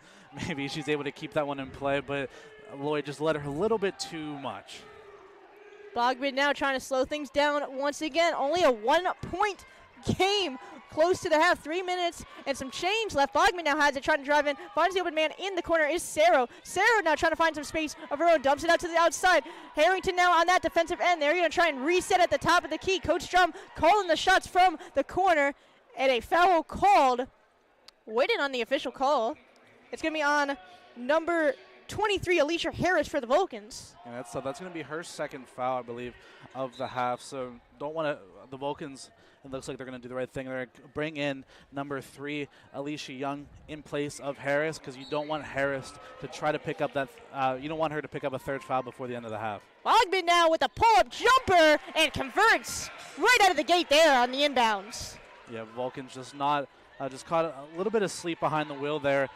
maybe she's able to keep that one in play, but Lloyd just let her a little bit too much. Bogman now trying to slow things down once again. Only a 1-point game. Close to the half. 3 minutes and some change left. Bogman now has it, trying to drive in. Finds the open man in the corner is Sarah. Sarah now trying to find some space of her own. Dumps it out to the outside. Harrington now on that defensive end. They're going to try and reset at the top of the key. Coach Drum calling the shots from the corner. And a foul called. Waiting on the official call. It's going to be on number 23, Alicia Harris for the Vulcans. And that's going to be her second foul, I believe, of the half. So don't want to, the Vulcans, it looks like they're going to do the right thing. They're going to bring in number 3, Alicia Young, in place of Harris, because you don't want Harris to try to pick up that, you don't want her to pick up a third foul before the end of the half. Bogman now with a pull-up jumper and converts right out of the gate there on the inbounds. Yeah, Vulcans just not, just caught a little bit of sleep behind the wheel there.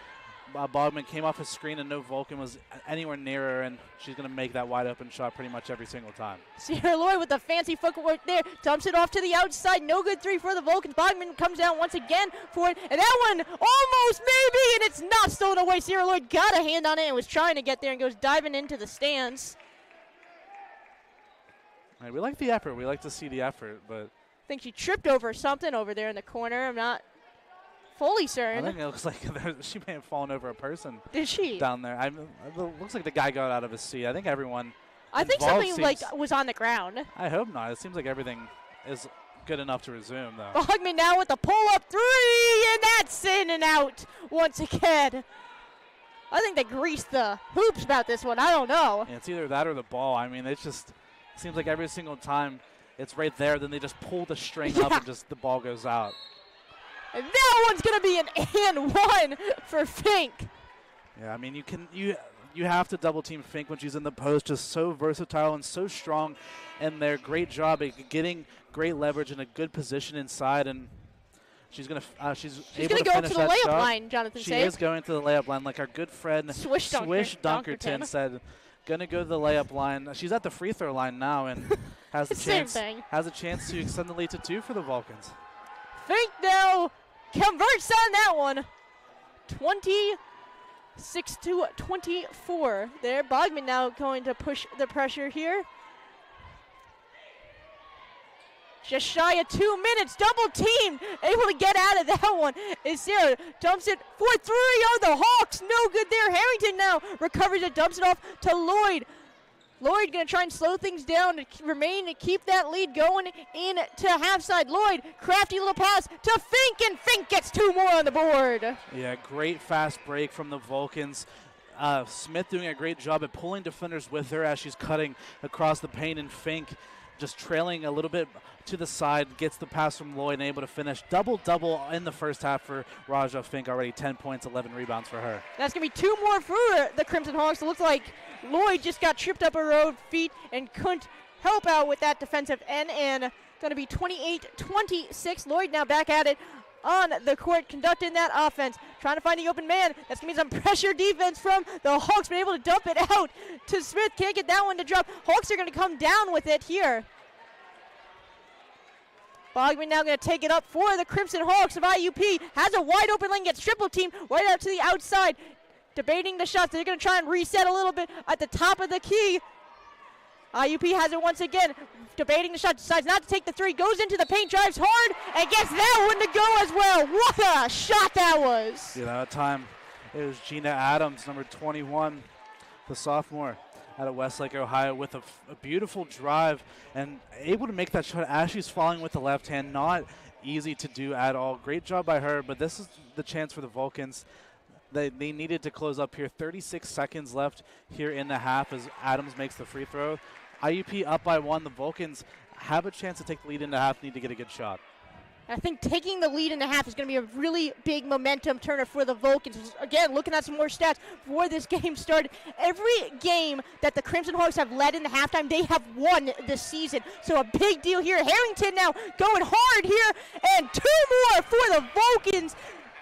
Bogman came off his screen and no Vulcan was anywhere near her, and she's going to make that wide open shot pretty much every single time. Sierra Lloyd with the fancy footwork there, dumps it off to the outside. No good three for the Vulcans. Bogman comes down once again for it, and that one almost maybe, and it's not stolen away. Sierra Lloyd got a hand on it and was trying to get there and goes diving into the stands. All right, we like the effort. We like to see the effort, but I think she tripped over something over there in the corner. I'm not fully certain. I think it looks like she may have fallen over a person. Did she? Down there. It looks like the guy got out of his seat. I think everyone I think something was on the ground. I hope not. It seems like everything is good enough to resume, though. Bogman now with the pull-up three, and that's in and out once again. I think they greased the hoops about this one. I don't know. Yeah, it's either that or the ball. I mean, it just seems like every single time it's right there, then they just pull the string up and just the ball goes out. And that one's going to be an and one for Fink. Yeah, I mean, you have to double team Fink when she's in the post. Just so versatile and so strong, and their great job at getting great leverage in a good position inside. And she's gonna go to the layup line, Jonathan. She is going to the layup line, like our good friend Swish Dunkerton said. Gonna go to the layup line. She's at the free throw line now and has a chance to extend the lead to 2 for the Vulcans. Fink now converts on that one. 26-24 there. Bogman now going to push the pressure here. Just shy of 2 minutes, double team, able to get out of that one. Is Sarah, dumps it for 3 on the Hawks, no good there. Harrington now recovers it, dumps it off to Lloyd. Lloyd going to try and slow things down to remain to keep that lead going into half-side. Lloyd, crafty little pass to Fink, and Fink gets 2 more on the board. Yeah, great fast break from the Vulcans. Smith doing a great job at pulling defenders with her as she's cutting across the paint, and Fink just trailing a little bit to the side, gets the pass from Lloyd and able to finish. Double-double in the first half for Raja Fink, already 10 points, 11 rebounds for her. That's going to be 2 more for the Crimson Hawks. It looks like Lloyd just got tripped up her own feet and couldn't help out with that defensive end, and going to be 28-26. Lloyd now back at it on the court, conducting that offense, trying to find the open man. That's going to be some pressure defense from the Hawks, been able to dump it out to Smith. Can't get that one to drop. Hawks are going to come down with it here. Bogman now going to take it up for the Crimson Hawks of IUP. Has a wide open lane, gets triple teamed right out to the outside. Debating the shots. They're going to try and reset a little bit at the top of the key. IUP has it once again. Debating the shot, decides not to take the 3, goes into the paint, drives hard, and gets that one to go as well. What a shot that was. Yeah, that time it was Gina Adams, number 21, the sophomore out of Westlake, Ohio, with a beautiful drive and able to make that shot as she's falling with the left hand. Not easy to do at all. Great job by her, but this is the chance for the Vulcans. They needed to close up here. 36 seconds left here in the half as Adams makes the free throw. IUP up by 1. The Vulcans have a chance to take the lead in the half, need to get a good shot. I think taking the lead in the half is going to be a really big momentum turner for the Vulcans. Again, looking at some more stats before this game started. Every game that the Crimson Hawks have led in the halftime, they have won this season. So a big deal here. Harrington now going hard here, and 2 more for the Vulcans.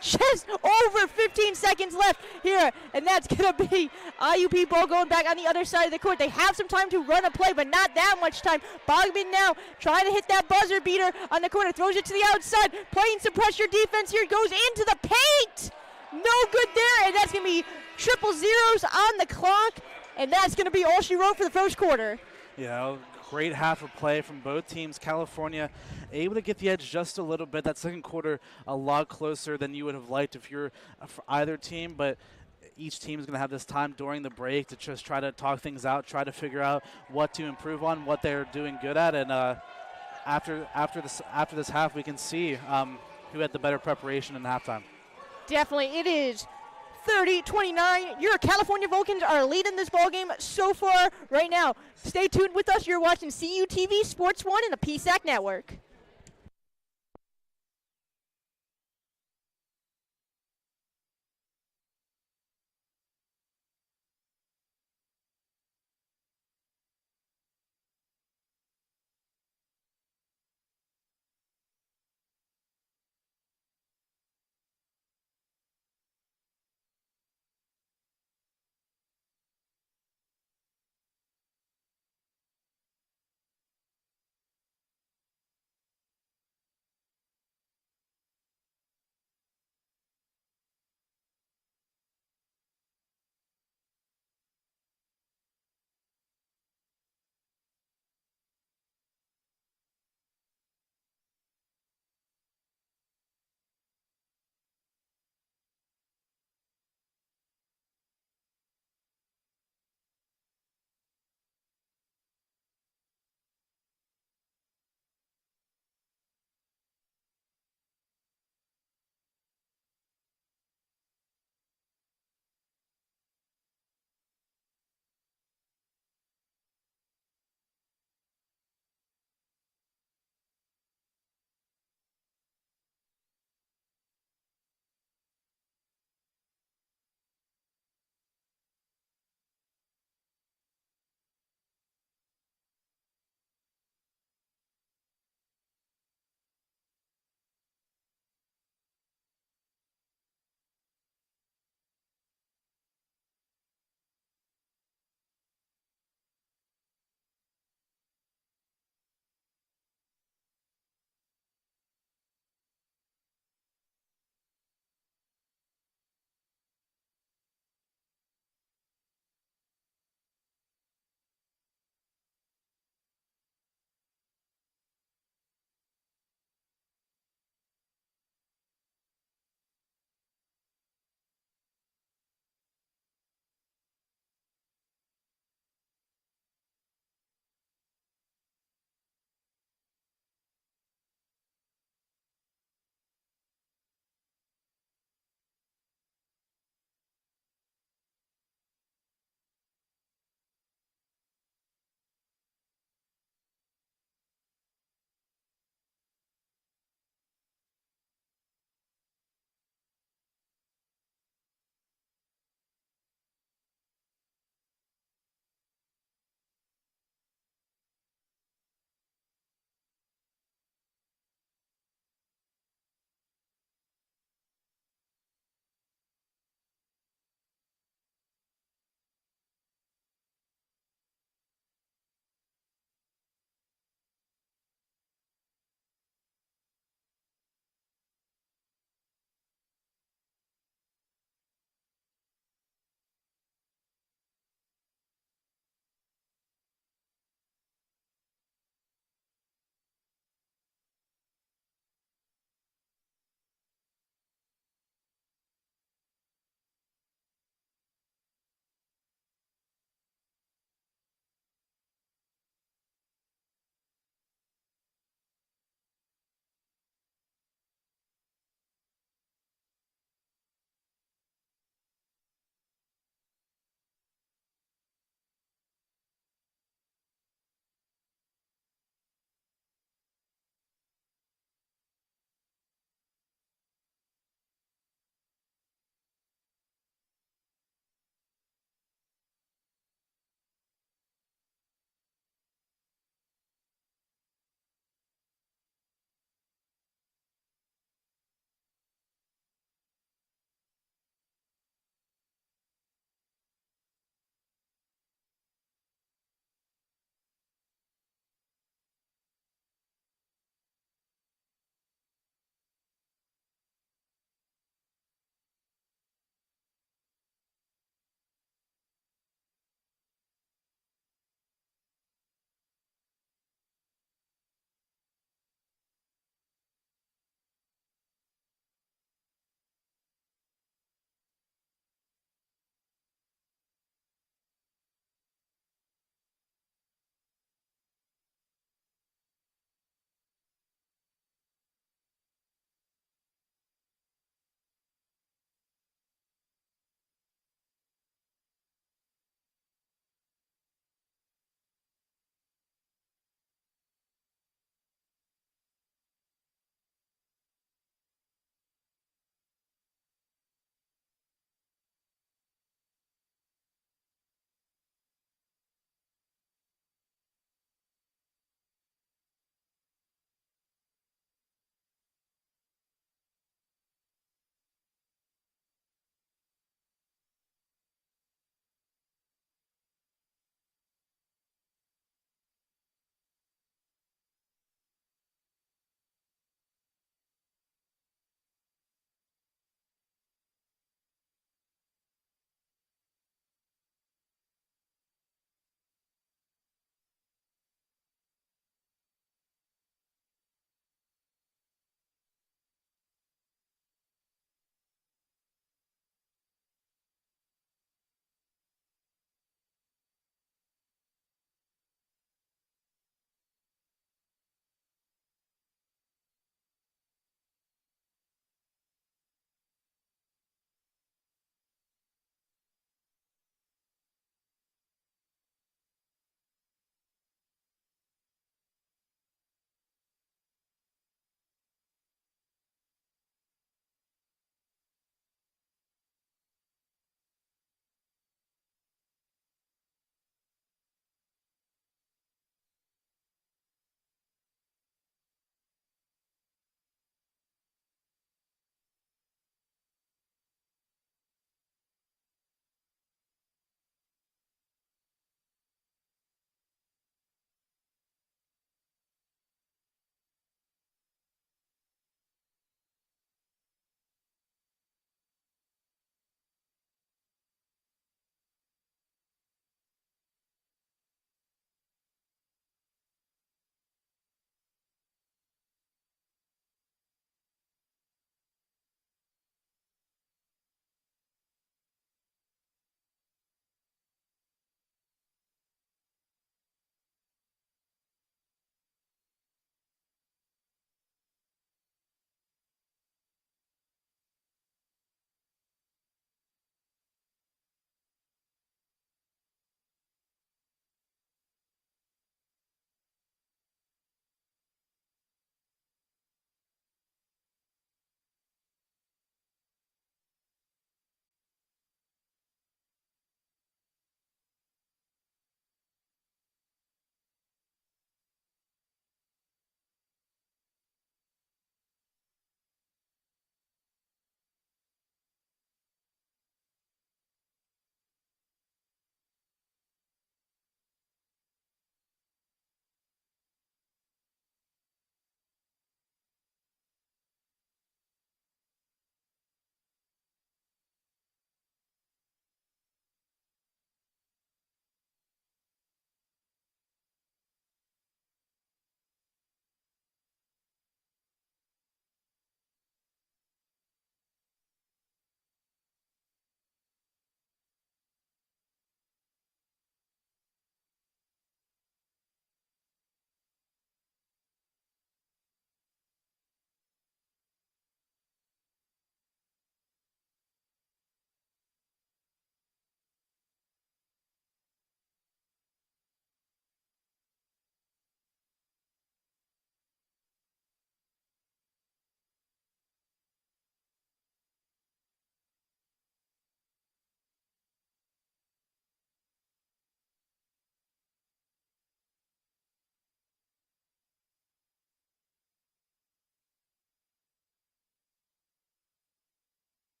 Just over 15 seconds left here, and that's going to be IUP ball going back on the other side of the court. They have some time to run a play, but not that much time. Bogman now trying to hit that buzzer beater on the corner, throws it to the outside, playing some pressure defense here, goes into the paint. No good there, and that's going to be triple zeros on the clock, and that's going to be all she wrote for the first quarter. Yeah, great half of play from both teams. California able to get the edge just a little bit. That second quarter a lot closer than you would have liked if you're for either team, but each team is going to have this time during the break to just try to talk things out, try to figure out what to improve on, what they're doing good at, and after this half we can see who had the better preparation in halftime. Definitely, it is 30-29. Your California Vulcans are leading this ballgame so far right now. Stay tuned with us. You're watching CUTV Sports 1 and the PSAC Network.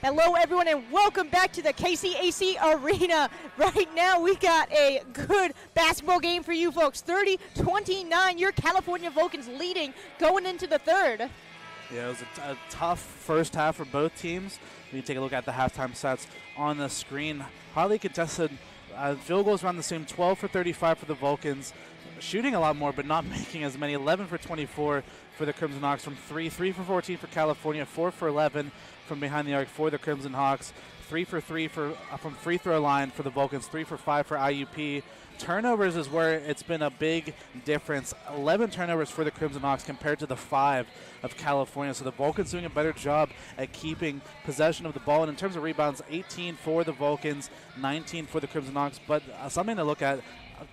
Hello, everyone, and welcome back to the KCAC Arena. Right now, we got a good basketball game for you folks. 30-29, your California Vulcans leading going into the third. Yeah, it was a tough first half for both teams. We can take a look at the halftime stats on the screen. Highly contested field goals around the same, 12 for 35 for the Vulcans. Shooting a lot more, but not making as many. 11 for 24 for the Crimson Hawks from 3. 3 for 14 for California. 4 for 11 from behind the arc for the Crimson Hawks. 3 for 3 from free throw line for the Vulcans. 3 for 5 for IUP. Turnovers is where it's been a big difference. 11 turnovers for the Crimson Hawks compared to the 5 of California. So the Vulcans doing a better job at keeping possession of the ball. And in terms of rebounds, 18 for the Vulcans, 19 for the Crimson Hawks. But something to look at,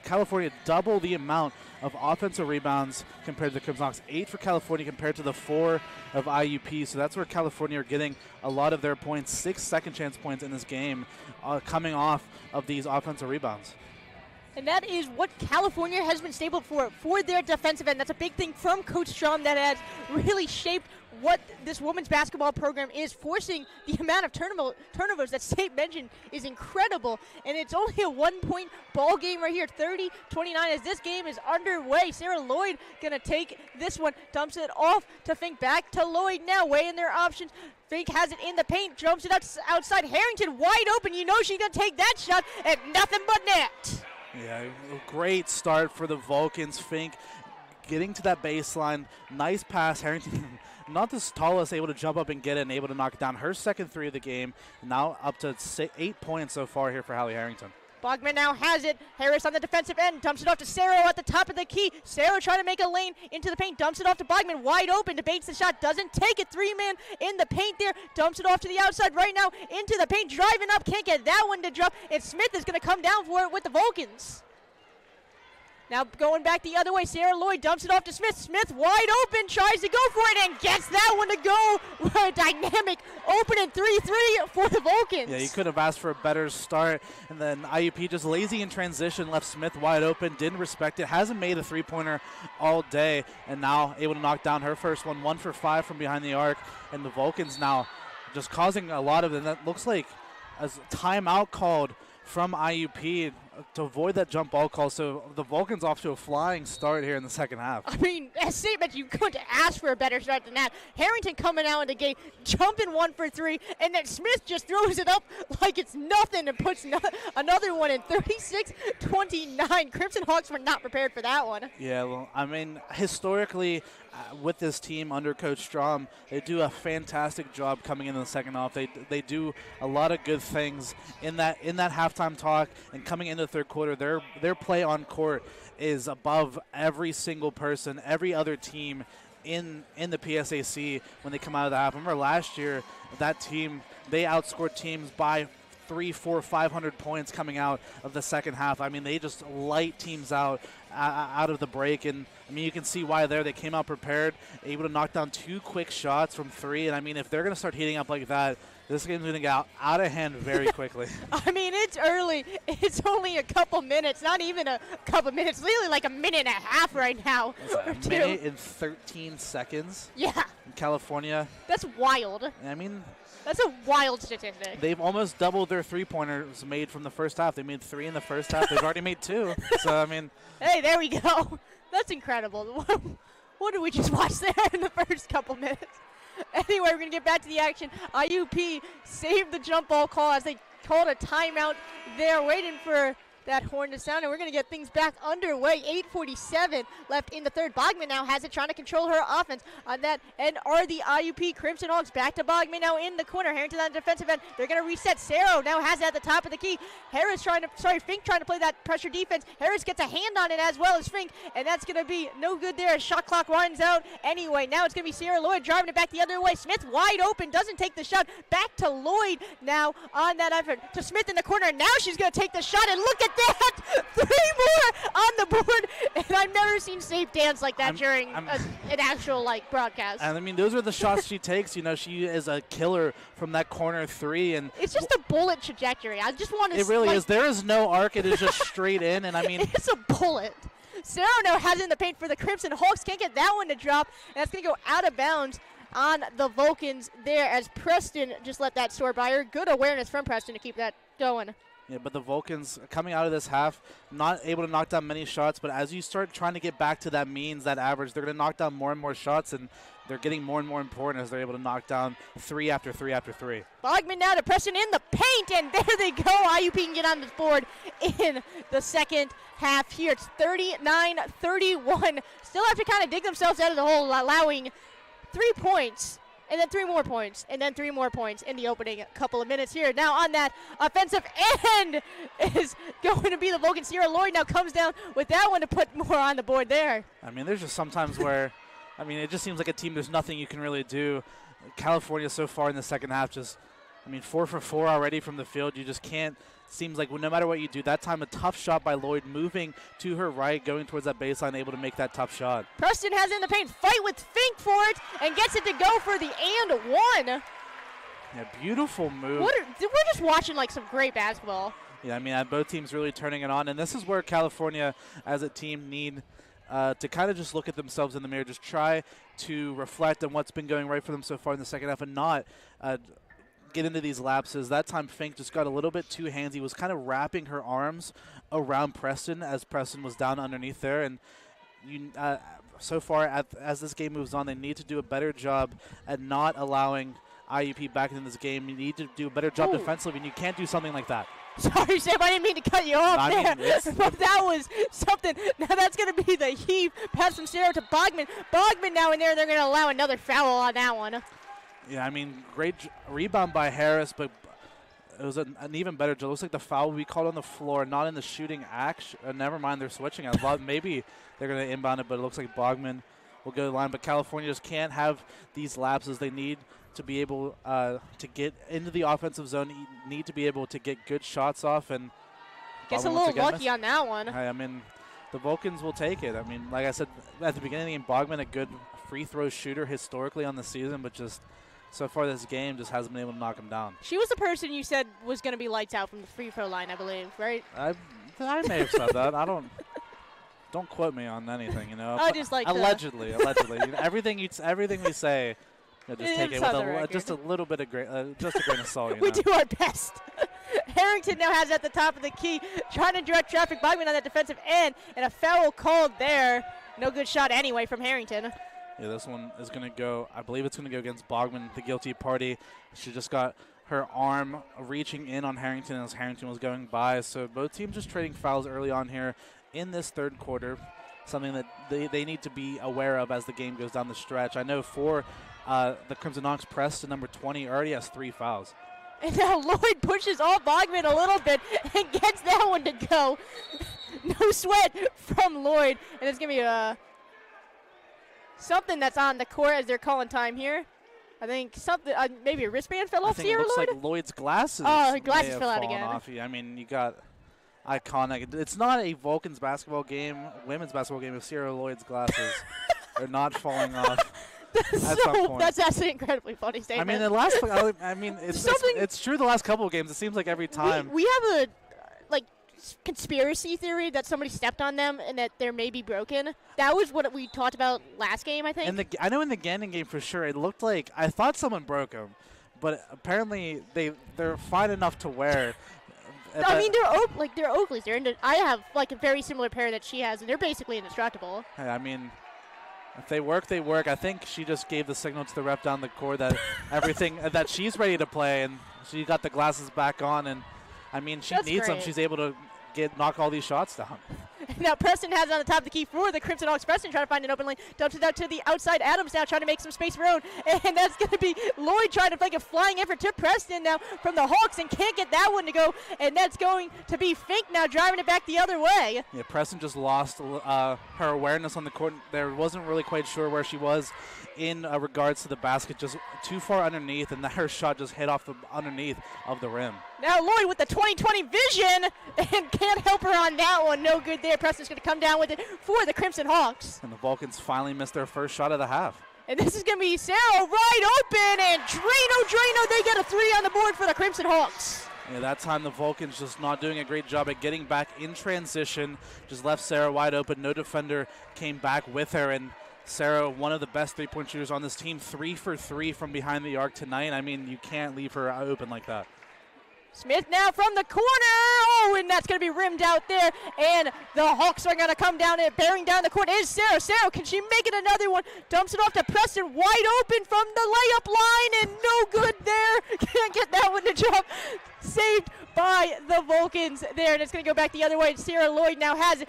California double the amount of offensive rebounds compared to the Crimson Hawks. 8 for California compared to the 4 of IUP. So that's where California are getting a lot of their points. 6 second chance points in this game coming off of these offensive rebounds. And that is what California has been stable for their defensive end. That's a big thing from Coach Strom that has really shaped what this women's basketball program is. Forcing the amount of turnovers that State mentioned is incredible. And it's only a 1-point ball game right here, 30-29 as this game is underway. Sarah Lloyd gonna take this one, dumps it off to Fink, back to Lloyd now, weighing their options. Fink has it in the paint, jumps it outside. Harrington wide open. You know she's gonna take that shot and nothing but net. Yeah, a great start for the Vulcans. Fink getting to that baseline. Nice pass. Harrington, not the tallest, able to jump up and get it and able to knock it down. Her second 3 of the game. Now up to 8 points so far here for Hallie Harrington. Bogman now has it. Harris on the defensive end, dumps it off to Cerro at the top of the key. Cerro trying to make a lane into the paint, dumps it off to Bogman, wide open, debates the shot, doesn't take it. 3-man in the paint there, dumps it off to the outside right now, into the paint, driving up, can't get that one to drop, and Smith is going to come down for it with the Vulcans. Now going back the other way, Sarah Lloyd dumps it off to Smith. Smith wide open, tries to go for it and gets that one to go. A dynamic opening 3-3 for the Vulcans. Yeah, you could have asked for a better start. And then IUP just lazy in transition, left Smith wide open, didn't respect it, hasn't made a three-pointer all day, and now able to knock down her first one. 1 for 5 from behind the arc. And the Vulcans now just causing a lot of them. That looks like a timeout called from IUP to avoid that jump ball call. So the Vulcans off to a flying start here in the second half. I mean, as State mentioned, you couldn't ask for a better start than that. Harrington coming out in the game, jumping 1 for 3, and then Smith just throws it up like it's nothing and puts another one in. 36-29. Crimson Hawks were not prepared for that one. Yeah, well, I mean, historically, with this team under Coach Strom, they do a fantastic job coming into the second half. They do a lot of good things in that halftime talk, and coming into the third quarter, their play on court is above every single person, every other team in the PSAC when they come out of the half. Remember last year, that team, they outscored teams by 300, 400, 500 points coming out of the second half. I mean, they just light teams out of the break, and I mean, you can see why there. They came out prepared, able to knock down 2 quick shots from 3, and I mean, if they're going to start heating up like that, this game's going to get out of hand very quickly. I mean, it's early. It's only a couple minutes, not even a couple minutes, literally like a minute and a half right now. A minute and 13 seconds. Yeah. In California. That's wild. I mean, that's a wild statistic. They've almost doubled their three-pointers made from the first half. They made 3 in the first half. They've already made 2. So, I mean. Hey, there we go. That's incredible. What did we just watch there in the first couple minutes? Anyway, we're going to get back to the action. IUP saved the jump ball call as they called a timeout. They're waiting for that horn to sound, and we're going to get things back underway. 8:47 left in the third. Bogman now has it, trying to control her offense on that end are the IUP Crimson Hawks. Back to Bogman now in the corner. Harrington on the defensive end. They're going to reset. Cerro now has it at the top of the key. Fink trying to play that pressure defense. Harris gets a hand on it as well as Fink, and that's going to be no good there as shot clock runs out. Anyway, now it's going to be Sarah Lloyd driving it back the other way. Smith wide open, doesn't take the shot. Back to Lloyd now on that effort to Smith in the corner. Now she's going to take the shot, and look at that! 3 more on the board, and I've never seen Safe dance like that during an actual broadcast. And I mean, those are the shots she takes. You know, she is a killer from that corner 3, and it's just a bullet trajectory. I just want to. It really is. There is no arc. It is just straight in, and I mean, it's a bullet. Sarah now has it in the paint for the Crimson Hawks. Can't get that one to drop, and that's going to go out of bounds. on the Vulcans there as Preston just let that soar by her. Good awareness from Preston to keep that going. Yeah, but the Vulcans coming out of this half, not able to knock down many shots, but as you start trying to get back to that means, that average, they're going to knock down more and more shots, and they're getting more and more important as they're able to knock down 3 after 3 after 3. Bogman now to Preston in the paint, and there they go. IUP can get on the board in the second half here. It's 39-31. Still have to kind of dig themselves out of the hole, allowing 3 points. And then 3 more points, and then 3 more points in the opening couple of minutes here. Now on that offensive end is going to be the Vulcan. Sierra Lloyd now comes down with that one to put more on the board there. I mean, there's just sometimes where, it just seems like a team, there's nothing you can really do. California so far in the second half just, 4 for 4 already from the field. You just can't. Seems like no matter what you do, that time a tough shot by Lloyd, moving to her right, going towards that baseline, able to make that tough shot. Preston has it in the paint, fight with Fink for it, and gets it to go for the and one. Yeah, beautiful move. We're just watching like some great basketball. Yeah, both teams really turning it on, and this is where California as a team need to kind of just look at themselves in the mirror, just try to reflect on what's been going right for them so far in the second half, and not get into these lapses. That time Fink just got a little bit too handsy, was kind of wrapping her arms around Preston as Preston was down underneath there, and so far as this game moves on, they need to do a better job at not allowing IUP back into this game. You need to do a better job defensively, and you can't do something like that. Sorry, Sam, I didn't mean to cut you off there, but that was something. Now that's going to be the heave pass from Sarah to Bogman. Bogman now in there, and they're going to allow another foul on that one. Yeah, great rebound by Harris, but it was an even better job. It looks like the foul will be called on the floor, not in the shooting action. Never mind, they're switching. I thought maybe they're going to inbound it, but it looks like Bogman will go to the line. But California just can't have these lapses. They need to be able to get into the offensive zone, need to be able to get good shots off. And gets a little lucky on that one. The Vulcans will take it. Like I said at the beginning of the game, Bogman a good free throw shooter historically on the season, but just so far this game just hasn't been able to knock him down. She was the person you said was going to be lights out from the free throw line, I believe, right? I may have said that. Don't quote me on anything, I just like allegedly. Everything we say, just take it with just a little bit of just a grain of salt. We do our best. Harrington now has at the top of the key, trying to direct traffic. Bogman on that defensive end, and a foul called there. No good shot anyway from Harrington. Yeah, this one is going to go, I believe it's going to go against Bogman, the guilty party. She just got her arm reaching in on Harrington as Harrington was going by. So both teams just trading fouls early on here in this third quarter, something that they need to be aware of as the game goes down the stretch. I know for the Crimson Hawks, Preston, number 20, already has 3 fouls. And now Lloyd pushes off Bogman a little bit and gets that one to go. No sweat from Lloyd. And it's going to be something that's on the court as they're calling time here. I think something, maybe a wristband fell off Sierra Lloyd? It looks like Lloyd's glasses. Oh, her glasses fell out again. Off. You got iconic. It's not a Vulcans basketball game, women's basketball game, if Sierra Lloyd's glasses are not falling off. That's actually incredibly funny statement. It's true the last couple of games. It seems like every time. We have a conspiracy theory that somebody stepped on them and that they're maybe broken. That was what we talked about last game, I think. I know in the Gannon game for sure, it looked like I thought someone broke them, but apparently they're fine enough to wear. They're Oakleys. I have a very similar pair that she has, and they're basically indestructible. If they work, they work. I think she just gave the signal to the ref down the court that everything that she's ready to play, and she got the glasses back on, and she needs them. She's able to knock all these shots down. Now Preston has it on the top of the key for the Crimson Hawks. Preston trying to find an open lane. Dumps it out to the outside. Adams now trying to make some space of her own. And that's going to be Lloyd trying to make a flying effort to Preston now from the Hawks and can't get that one to go. And that's going to be Fink now driving it back the other way. Yeah, Preston just lost her awareness on the court. There wasn't really quite sure where she was in regards to the basket, just too far underneath, and her shot just hit off the underneath of the rim. Now Lloyd with the 20/20 vision and can't help her on that one. No good there. Preston's going to come down with it for the Crimson Hawks. And the Vulcans finally missed their first shot of the half. And this is going to be Sarah right open, and Drano, they get a 3 on the board for the Crimson Hawks. Yeah, that time the Vulcans just not doing a great job at getting back in transition. Just left Sarah wide open. No defender came back with her, and Sarah, one of the best three-point shooters on this team, 3 for 3 from behind the arc tonight. I mean, you can't leave her open like that. Smith now from the corner. Oh, and that's going to be rimmed out there. And the Hawks are going to come down and bearing down the court is Sarah. Sarah, can she make it another one? Dumps it off to Preston. Wide open from the layup line and no good there. Can't get that one to drop. Saved by the Vulcans there. And it's going to go back the other way. Sarah Lloyd now has it.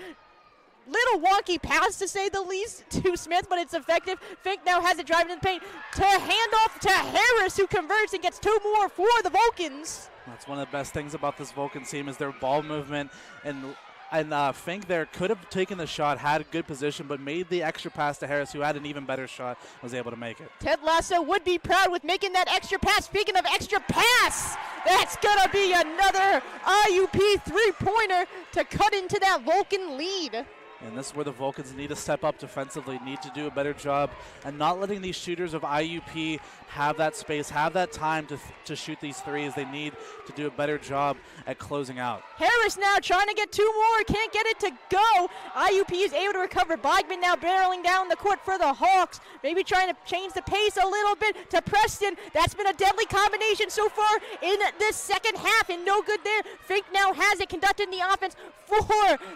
Little wonky pass, to say the least, to Smith, but it's effective. Fink now has it driving in the paint to hand off to Harris, who converts and gets 2 more for the Vulcans. That's one of the best things about this Vulcan team is their ball movement. And Fink there could have taken the shot, had a good position, but made the extra pass to Harris, who had an even better shot, was able to make it. Ted Lasso would be proud with making that extra pass. Speaking of extra pass, that's going to be another IUP three-pointer to cut into that Vulcan lead. And this is where the Vulcans need to step up defensively, need to do a better job, and not letting these shooters of IUP have that space, have that time to shoot these threes. They need to do a better job at closing out. Harris now trying to get 2 more, can't get it to go. IUP is able to recover. Bogman now barreling down the court for the Hawks, maybe trying to change the pace a little bit to Preston. That's been a deadly combination so far in this second half, and no good there. Fink now has it, conducting the offense for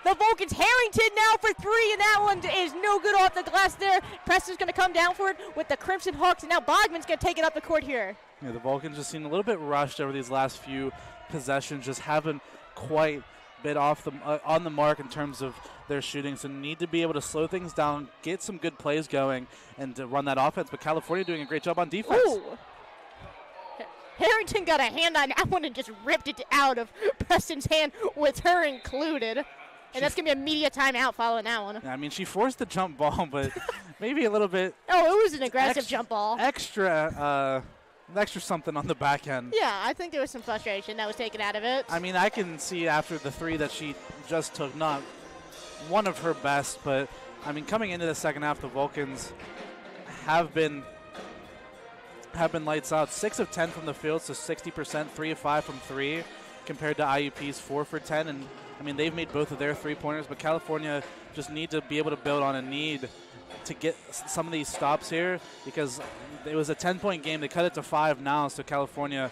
the Vulcans. Harrington now for 3, and that one is no good off the glass there. Preston's going to come down for it with the Crimson Hawks, and now Bogman's going to take it up the court here. Yeah, the Vulcans just seem a little bit rushed over these last few possessions, just haven't quite been off on the mark in terms of their shooting, so need to be able to slow things down, get some good plays going, and to run that offense. But California doing a great job on defense. Ooh. Harrington got a hand on that one and just ripped it out of Preston's hand with her included. And that's going to be a media timeout following that one. I mean, she forced the jump ball, but maybe a little bit. Oh, it was an aggressive jump ball. Extra something on the back end. Yeah, I think there was some frustration that was taken out of it. I mean, I can see after the 3 that she just took, not one of her best, but, I mean, coming into the second half, the Vulcans have been lights out. 6 of 10 from the field, so 60%, 3 of 5 from 3, compared to IUP's 4 for 10. And I mean, they've made both of their 3-pointers, but California just need to be able to build on a need to get some of these stops here, because it was a 10-point game. They cut it to 5 now, so California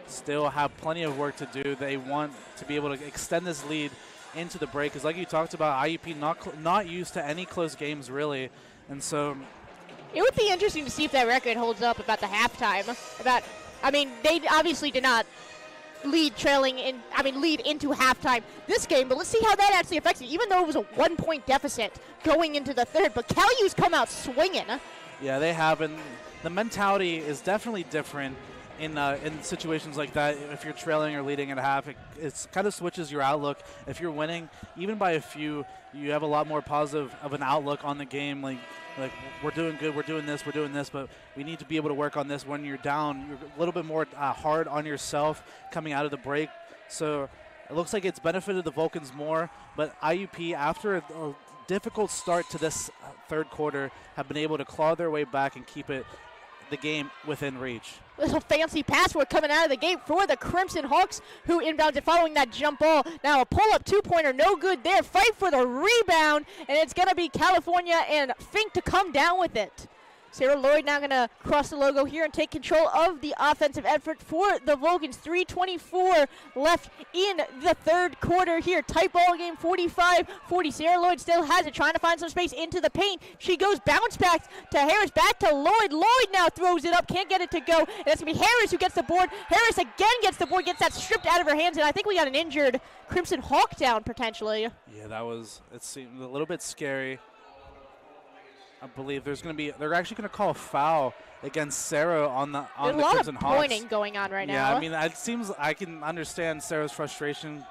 still have plenty of work to do. They want to be able to extend this lead into the break, because like you talked about, IUP not used to any close games really, and so it would be interesting to see if that record holds up about the halftime. They obviously did not lead into halftime this game, but let's see how that actually affects it, even though it was a 1-point deficit going into the third. But CalU's come out swinging. Yeah, they have, and the mentality is definitely different in situations like that. If you're trailing or leading at a half, it kind of switches your outlook. If you're winning, even by a few, you have a lot more positive of an outlook on the game. Like we're doing good, we're doing this, but we need to be able to work on this. When you're down, you're a little bit more hard on yourself coming out of the break. So it looks like it's benefited the Vulcans more, but IUP, after a difficult start to this third quarter, have been able to claw their way back and keep the game within reach. Little fancy password coming out of the gate for the Crimson Hawks, who inbounds it following that jump ball. Now a pull-up 2-pointer, no good there. Fight for the rebound, and it's going to be California and Fink to come down with it. Sarah Lloyd now going to cross the logo here and take control of the offensive effort for the Vulcans. 3:24 left in the third quarter here. Tight ball game, 45-40. Sarah Lloyd still has it, trying to find some space into the paint. She goes bounce back to Harris, back to Lloyd. Lloyd now throws it up, can't get it to go. And it's going to be Harris who gets the board. Harris again gets the board, gets that stripped out of her hands, and I think we got an injured Crimson Hawk down potentially. Yeah, it seemed a little bit scary. I believe they're actually going to call a foul against Sarah on the Crimson Hawks. There's a lot of pointing going on right now. Yeah, I mean, it seems I can understand Sarah's frustration.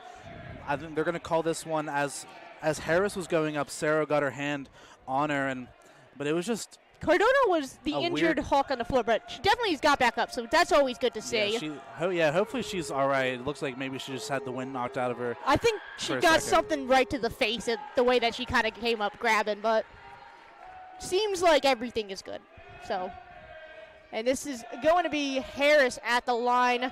I think they're going to call this one as Harris was going up. Sarah got her hand on her, but it was just Cardona was the injured Hawk on the floor, but she definitely got back up, so that's always good to see. Yeah, hopefully she's all right. It looks like maybe she just had the wind knocked out of her. I think she got something right to the face, the way that she kind of came up grabbing, but seems like everything is good. So, and this is going to be Harris at the line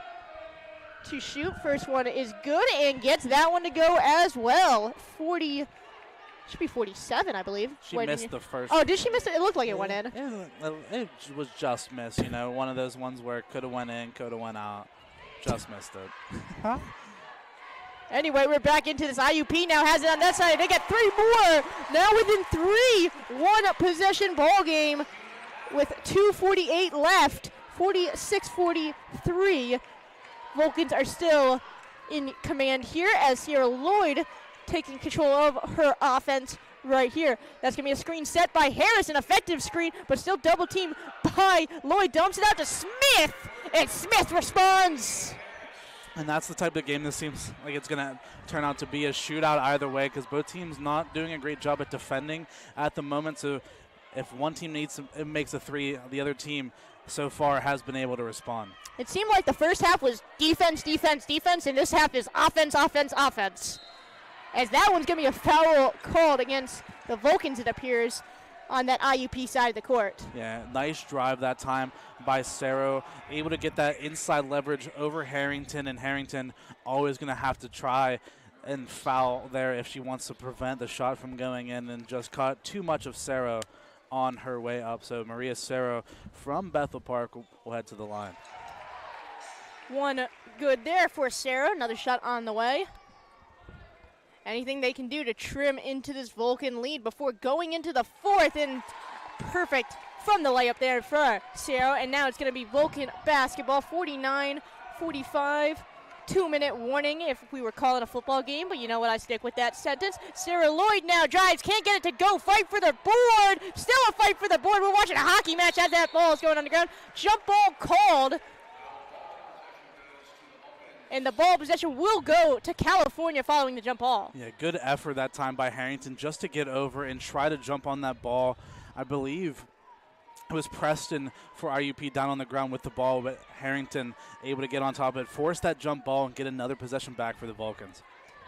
to shoot. First one is good and gets that one to go as well. 40 Should be 47, I believe. She missed the first. Oh, did she miss it? It looked like it went in. It was just missed, you know, one of those ones where it could have went in, could have went out. Just missed it. Anyway, we're back into this. IUP now has it on that side. They got 3 more. Now within 3. 1 possession ball game with 2:48 left. 46-43. Vulcans are still in command here as Sierra Lloyd taking control of her offense right here. That's going to be a screen set by Harris, an effective screen, but still double teamed by Lloyd. Dumps it out to Smith, and Smith responds. And that's the type of game this seems like it's going to turn out to be a shootout either way, because both teams not doing a great job at defending at the moment. So if one team makes a 3, the other team so far has been able to respond. It seemed like the first half was defense, defense, defense, and this half is offense, offense, offense. As that one's going to be a foul called against the Vulcans, it appears, on that IUP side of the court. Yeah, nice drive that time by Cerro, able to get that inside leverage over Harrington, and Harrington always going to have to try and foul there if she wants to prevent the shot from going in, and just caught too much of Cerro on her way up. So Maria Cerro from Bethel Park will head to the line. One good there for Cerro. Another shot on the way. Anything they can do to trim into this Vulcan lead before going into the 4th, and perfect from the layup there for Cerro. And now it's going to be Vulcan basketball, 49-45. 2-minute warning if we were calling a football game, but you know what? I stick with that sentence. Sarah Lloyd now drives, can't get it to go. Fight for the board. Still a fight for the board. We're watching a hockey match as that ball is going on the ground. Jump ball called. And the ball possession will go to California following the jump ball. Yeah, good effort that time by Harrington just to get over and try to jump on that ball. I believe it was Preston for IUP down on the ground with the ball, but Harrington able to get on top of it, force that jump ball, and get another possession back for the Vulcans.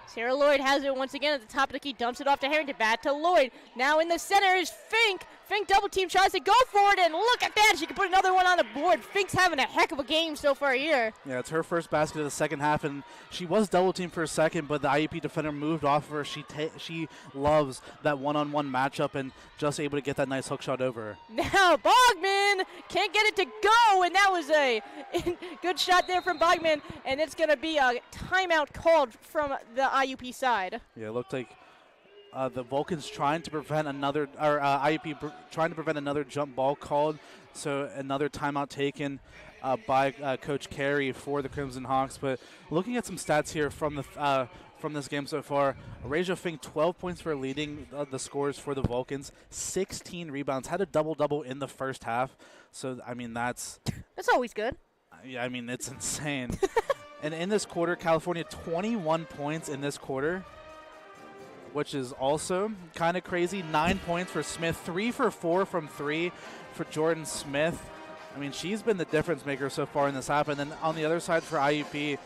Sarah Lloyd has it once again at the top of the key, dumps it off to Harrington, back to Lloyd. Now in the center is Fink. Fink double team tries to go for it, and look at that. She can put another one on the board. Fink's having a heck of a game so far here. Yeah, it's her first basket of the second half, and she was double teamed for a second, but the IUP defender moved off of her. She loves that one-on-one matchup and just able to get that nice hook shot over her. Now Bogman can't get it to go, and that was a good shot there from Bogman, and it's going to be a timeout called from the IUP side. Yeah, it looked like the Vulcans trying to prevent another, or IUP trying to prevent another jump ball called. So another timeout taken by Coach Carey for the Crimson Hawks. But looking at some stats here from this game so far, Arasia Fink 12 points for leading the scores for the Vulcans, 16 rebounds, had a double-double in the first half. So I mean that's always good. Yeah, I mean it's insane. And in this quarter, California 21 points in this quarter, which is also kind of crazy. 9 points for Smith, 3 for 4 from 3 for Jordan Smith. I mean, she's been the difference maker so far in this half. And then on the other side for IUP,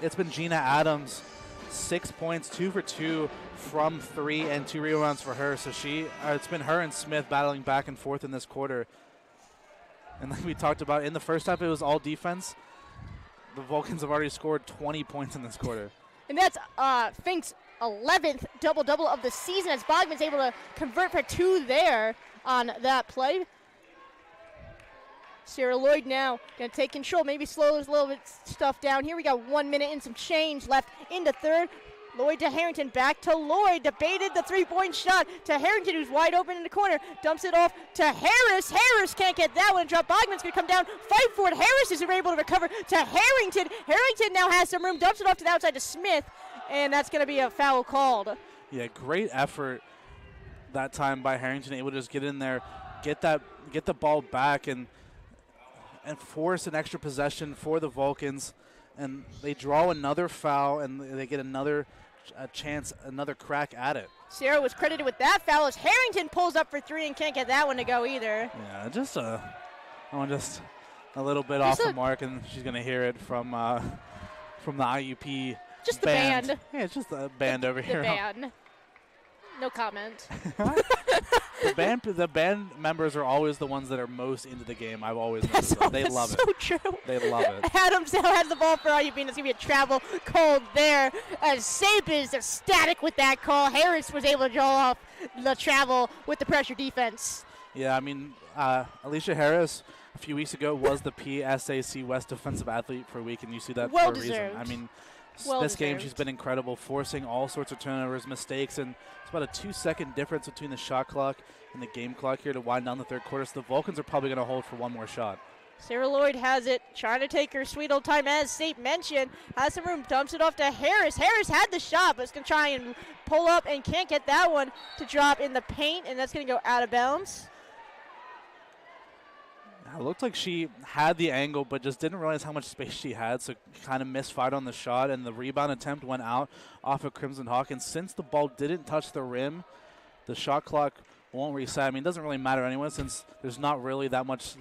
it's been Gina Adams, 6 points, 2 for 2 from 3, and 2 rebounds for her. So it's been her and Smith battling back and forth in this quarter. And like we talked about, in the first half, it was all defense. The Vulcans have already scored 20 points in this quarter. And that's Fink's 11th double-double of the season as Bogman's able to convert for 2 there on that play. Sarah Lloyd now going to take control, maybe slow this little bit stuff down. Here we got 1 minute and some change left in the third. Lloyd to Harrington, back to Lloyd, debated the three-point shot to Harrington, who's wide open in the corner, dumps it off to Harris. Harris can't get that one, drop. Bogman's going to come down, fight for it. Harris is able to recover to Harrington. Harrington now has some room, dumps it off to the outside to Smith, and that's going to be a foul called. Yeah, great effort that time by Harrington, able to just get in there, get the ball back, and force an extra possession for the Vulcans. And they draw another foul, and they get another chance, another crack at it. Sarah was credited with that foul as Harrington pulls up for 3 and can't get that one to go either. Yeah, just a little bit off the mark, and she's going to hear it from the IUP Just the band. Yeah, it's just the band over here. The band. No comment. The band members are always the ones that are most into the game. I've always noticed that. They love it. So true. They love it. Adams now has the ball for IUP. It's going to be a travel call there. As Sape is ecstatic with that call. Harris was able to draw off the travel with the pressure defense. Yeah, I mean, Alicia Harris a few weeks ago was the PSAC West Defensive Athlete for a week, and you see that Well for a deserved. reason. I mean, Well this game deserved. she's been incredible, forcing all sorts of turnovers, mistakes, and it's about a 2-second difference between the shot clock and the game clock here to wind down the third quarter. So the Vulcans are probably going to hold for one more shot. Sarah Lloyd has it, trying to take her sweet old time, as Sape mentioned. Has some room, dumps it off to Harris. Harris had the shot, but is going to try and pull up and can't get that one to drop in the paint, and that's going to go out of bounds. It looked like she had the angle, but just didn't realize how much space she had, so kind of misfired on the shot, and the rebound attempt went out off of Crimson Hawk. And since the ball didn't touch the rim, the shot clock won't reset. I mean, it doesn't really matter anyway, since there's not really that much.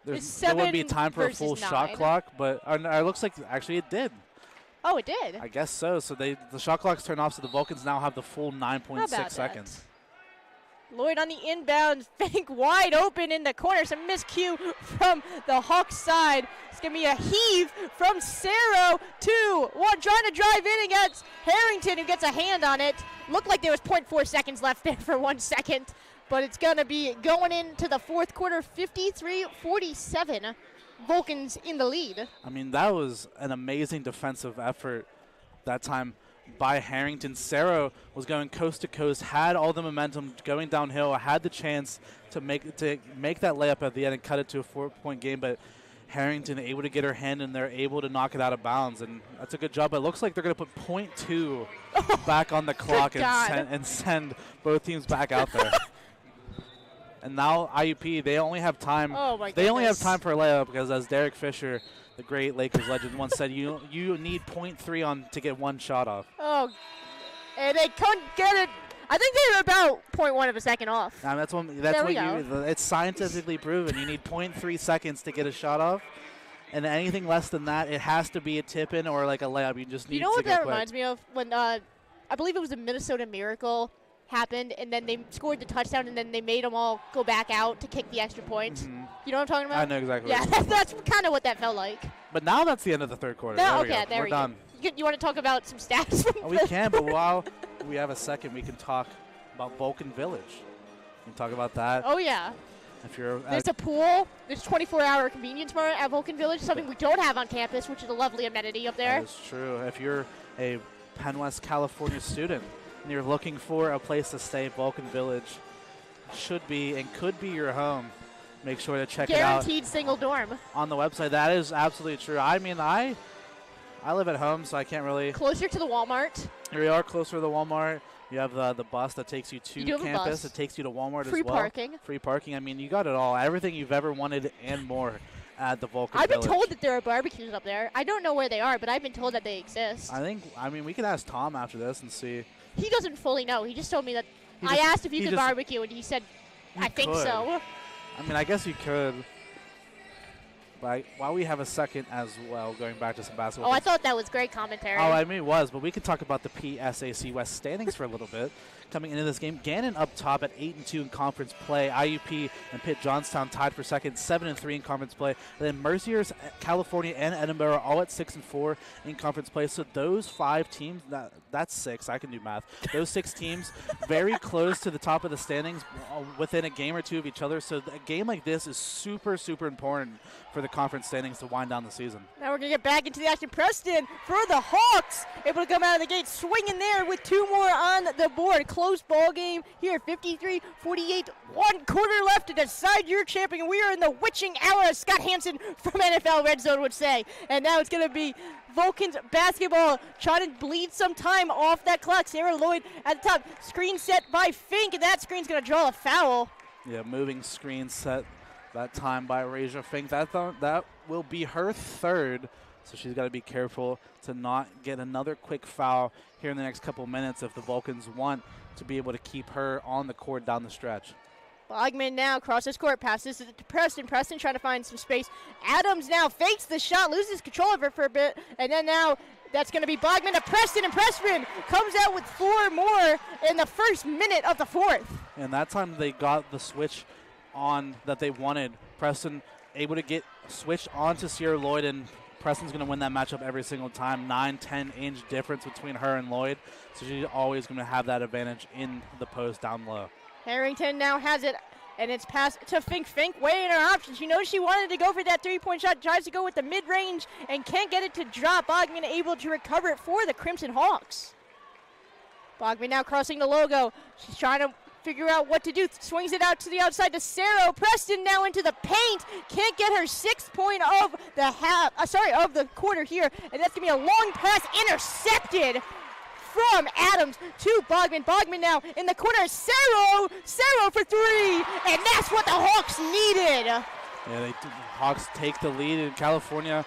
There wouldn't be time for a full shot clock, but it looks like actually it did. Oh, it did? I guess so. So the shot clock's turned off, so the Vulcans now have the full 9.6 seconds. Lloyd on the inbound, Fink wide open in the corner. Some miscue from the Hawks side. It's going to be a heave from Cerro. 2-1, trying to drive in against Harrington, who gets a hand on it. Looked like there was 0.4 seconds left there for 1 second. But it's going to be going into the fourth quarter, 53-47. Vulcans in the lead. I mean, that was an amazing defensive effort that time by Harrington. Cerro was going coast to coast, had all the momentum going downhill, had the chance to make that layup at the end and cut it to a 4-point game, but Harrington able to get her hand in there, able to knock it out of bounds, and that's a good job. It looks like they're going to put .2 back on the clock and send both teams back out there. And now IUP, they only have time. Oh my they only have goodness. time for a layup because, as Derek Fisher, the great Lakers legend, once said, you need .3 on to get one shot off. Oh, and they couldn't get it. I think they were about 0.1 of a second off. That's what it's scientifically proven. You need .3 seconds to get a shot off, and anything less than that, it has to be a tip in or like a layup. You just need. You know to what get that quick. reminds me of? When I believe it was a Minnesota Miracle happened, and then they scored the touchdown, and then they made them all go back out to kick the extra point. Mm-hmm. You know what I'm talking about? I know exactly. Yeah, that's kind of what that felt like. But now that's the end of the third quarter. No, There we go. We're done. You want to talk about some stats? We can, but while we have a second, we can talk about Vulcan Village. We can talk about that. Oh, yeah. If you're There's a pool. There's 24-hour convenience bar at Vulcan Village, something we don't have on campus, which is a lovely amenity up there. That is true. If you're a Penn West California student and you're looking for a place to stay, Vulcan Village should be and could be your home. Make sure to check it out. Guaranteed single dorm. On the website. That is absolutely true. I mean, I live at home, so I can't really. Closer to the Walmart. Here we are, closer to the Walmart. You have the bus that takes you to campus. It takes you to Walmart Free as well. parking. Free parking. I mean, you got it all. Everything you've ever wanted and more at the Vulcan I've been Village. told that there are barbecues up there. I don't know where they are, but I've been told that they exist. I mean, we can ask Tom after this and see. He doesn't fully know. He just told me that I asked if you could barbecue, and he said, I think so. I mean, I guess you could. But while we have a second as well, going back to some basketball. Oh, I thought that was great commentary. Oh, I mean, it was. But we could talk about the PSAC West standings for a little bit. Coming into this game, Gannon up top at 8-2 in conference play. IUP and Pitt Johnstown tied for second, 7-3 in conference play. And then Mercier's, California, and Edinburgh all at 6-4 in conference play. So those 5 teams, that's 6. I can do math. Those 6 teams very close to the top of the standings, within a game or two of each other. So a game like this is super, super important for the conference standings to wind down the season. Now we're going to get back into the action. Preston for the Hawks, able to come out of the gate swinging there with 2 more on the board. Close ball game here, 53-48, 1 quarter left to decide your champion. We are in the witching hour, as Scott Hansen from NFL Red Zone would say. And now it's going to be Vulcans basketball trying to bleed some time off that clock. Sarah Lloyd at the top. Screen set by Fink, and that screen's going to draw a foul. Yeah, moving screen set that time by Raja Fink. That will be her 3rd, so she's got to be careful to not get another quick foul here in the next couple minutes if the Vulcans want to be able to keep her on the court down the stretch. Bogman now crosses court, passes it to Preston. Preston trying to find some space. Adams now fakes the shot, loses control of it for a bit, and then now That's going to be Bogman to Preston, and Preston comes out with 4 more in the first minute of the fourth. And that time they got the switch on that they wanted. Preston able to get switched onto Sierra Lloyd, and Preston's going to win that matchup every single time. 9-10 inch difference between her and Lloyd, so she's always going to have that advantage in the post down low. Harrington now has it, and it's passed to Fink. Fink weighing her options. She knows she wanted to go for that 3-point shot, tries to go with the mid-range and can't get it to drop. Bogman able to recover it for the Crimson Hawks. Bogman now crossing the logo. She's trying to figure out what to do. Swings it out to the outside to Cerro. Preston now into the paint. Can't get her 6th point of the of the quarter here, and that's gonna be a long pass intercepted from Adams to Bogman. Bogman now in the corner. Cerro for 3, and that's what the Hawks needed. Yeah, Hawks take the lead in California.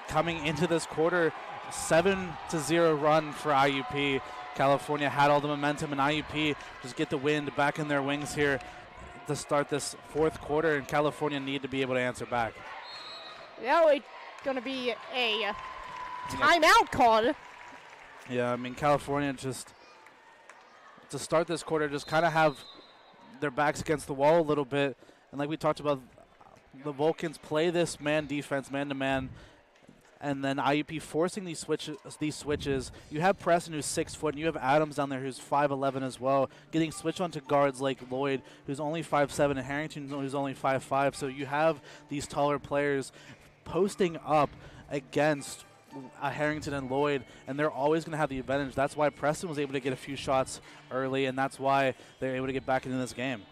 Coming into this quarter, 7-0 run for IUP. California had all the momentum, and IUP just get the wind back in their wings here to start this fourth quarter, and California need to be able to answer back. Now it's going to be a timeout called. Yeah, I mean, California just, to start this quarter, just kind of have their backs against the wall a little bit. And like we talked about, the Vulcans play this man defense, man-to-man, and then IUP forcing these switches. You have Preston, who's 6 foot, and you have Adams down there, who's 5'11" as well, getting switched onto guards like Lloyd, who's only 5'7", and Harrington, who's only 5'5". So you have these taller players posting up against Harrington and Lloyd, and they're always going to have the advantage. That's why Preston was able to get a few shots early, and that's why they're able to get back into this game.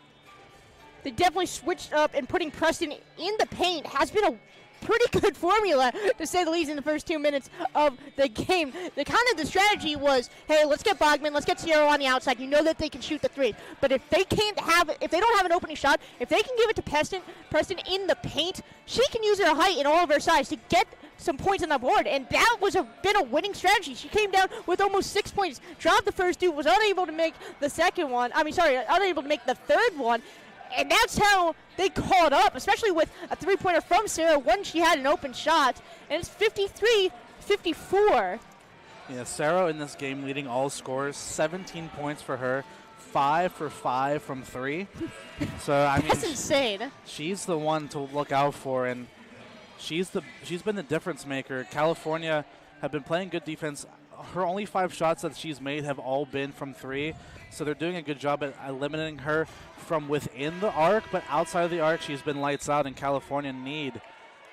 They definitely switched up, and putting Preston in the paint has been a pretty good formula, to say the least, in the first 2 minutes of the game. The strategy was, hey, let's get Bogman, let's get Sierra on the outside. You know that they can shoot the 3. But if they don't have an opening shot, if they can give it to Preston in the paint, she can use her height and all of her size to get some points on the board, and that was been a winning strategy. She came down with almost 6 points, dropped the first 2, was unable to make the unable to make the third one. And that's how they caught up, especially with a 3-pointer from Sarah when she had an open shot. And it's 53-54. Yeah, Sarah in this game leading all scorers, 17 points for her, 5 for 5 from 3. So, I mean, that's insane. She's the one to look out for, and she's been the difference maker. California have been playing good defense. Her only 5 shots that she's made have all been from 3. So they're doing a good job at eliminating her from within the arc, but outside of the arc, she's been lights out, and California need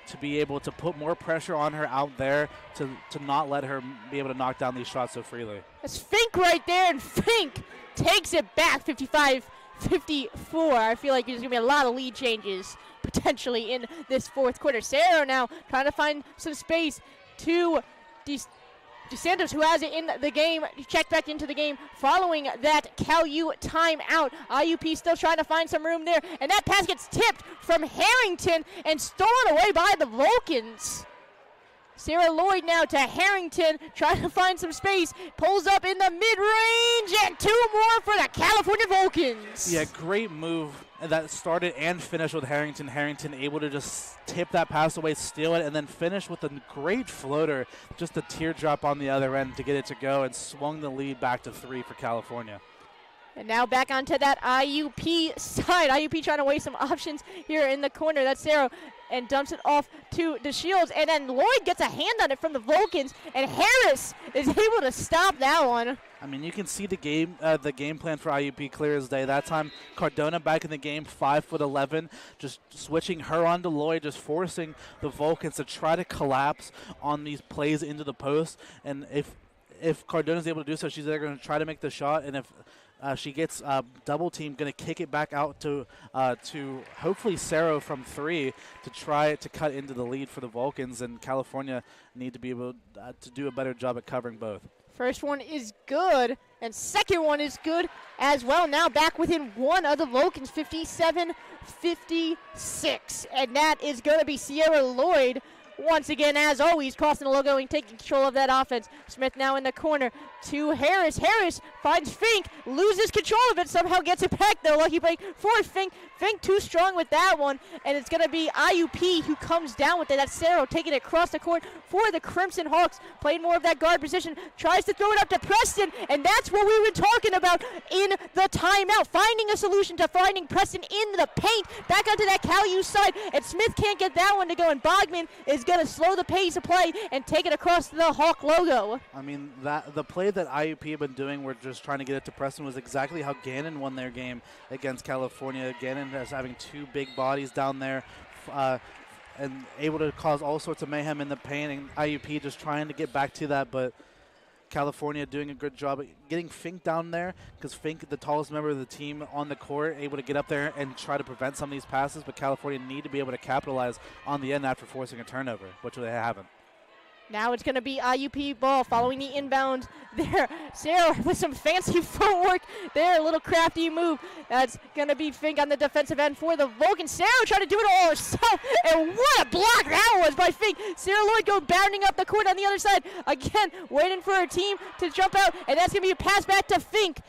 to be able to put more pressure on her out there to not let her be able to knock down these shots so freely. That's Fink right there, and Fink takes it back, 55-54. I feel like there's going to be a lot of lead changes potentially in this fourth quarter. Sarah now trying to find some space to DeSantos, who has it in the game, checked back into the game following that Cal-U timeout. IUP still trying to find some room there, and that pass gets tipped from Harrington and stolen away by the Vulcans. Sarah Lloyd now to Harrington, trying to find some space, pulls up in the mid-range, and 2 more for the California Vulcans. Yeah, great move that started and finished with Harrington. Harrington able to just tip that pass away, steal it, and then finish with a great floater, just a teardrop on the other end to get it to go, and swung the lead back to 3 for California. And now back onto that IUP side. IUP trying to waste some options here in the corner. That's Sarah, and dumps it off to DeShields. And then Lloyd gets a hand on it from the Vulcans, and Harris is able to stop that one. I mean, you can see the game plan for IUP clear as day. That time, Cardona back in the game, 5'11", just switching her onto Lloyd, just forcing the Vulcans to try to collapse on these plays into the post. And if Cardona's able to do so, she's either going to try to make the shot, and if she gets double team, going to kick it back out to hopefully Cerro from 3 to try to cut into the lead for the Vulcans, and California need to be able to do a better job at covering both. First one is good, and second one is good as well. Now back within 1 of the Vulcans, 57-56, and that is going to be Sierra Lloyd once again, as always, crossing the logo and taking control of that offense. Smith now in the corner to Harris. Harris finds Fink, loses control of it, somehow gets it back though. Lucky break for Fink. Fink too strong with that one, and it's going to be IUP who comes down with it. That's Cerro taking it across the court for the Crimson Hawks, playing more of that guard position, tries to throw it up to Preston, and that's what we were talking about in the timeout, finding a solution to finding Preston in the paint, back onto that Cal-U side, and Smith can't get that one to go, and Bogman is going to slow the pace of play and take it across the Hawk logo. I mean, the play that IUP have been doing, we're just trying to get it to Preston, was exactly how Gannon won their game against California. Gannon is having two big bodies down there and able to cause all sorts of mayhem in the paint, and IUP just trying to get back to that, but California doing a good job at getting Fink down there, because Fink, the tallest member of the team on the court, able to get up there and try to prevent some of these passes, but California need to be able to capitalize on the end after forcing a turnover, which they haven't. Now it's going to be IUP ball following the inbound there. Sarah with some fancy footwork there, a little crafty move. That's going to be Fink on the defensive end for the Vulcans. Sarah trying to do it all herself, and what a block that was by Fink. Sarah Lloyd go bounding up the court on the other side. Again, waiting for her team to jump out, and that's going to be a pass back to Fink.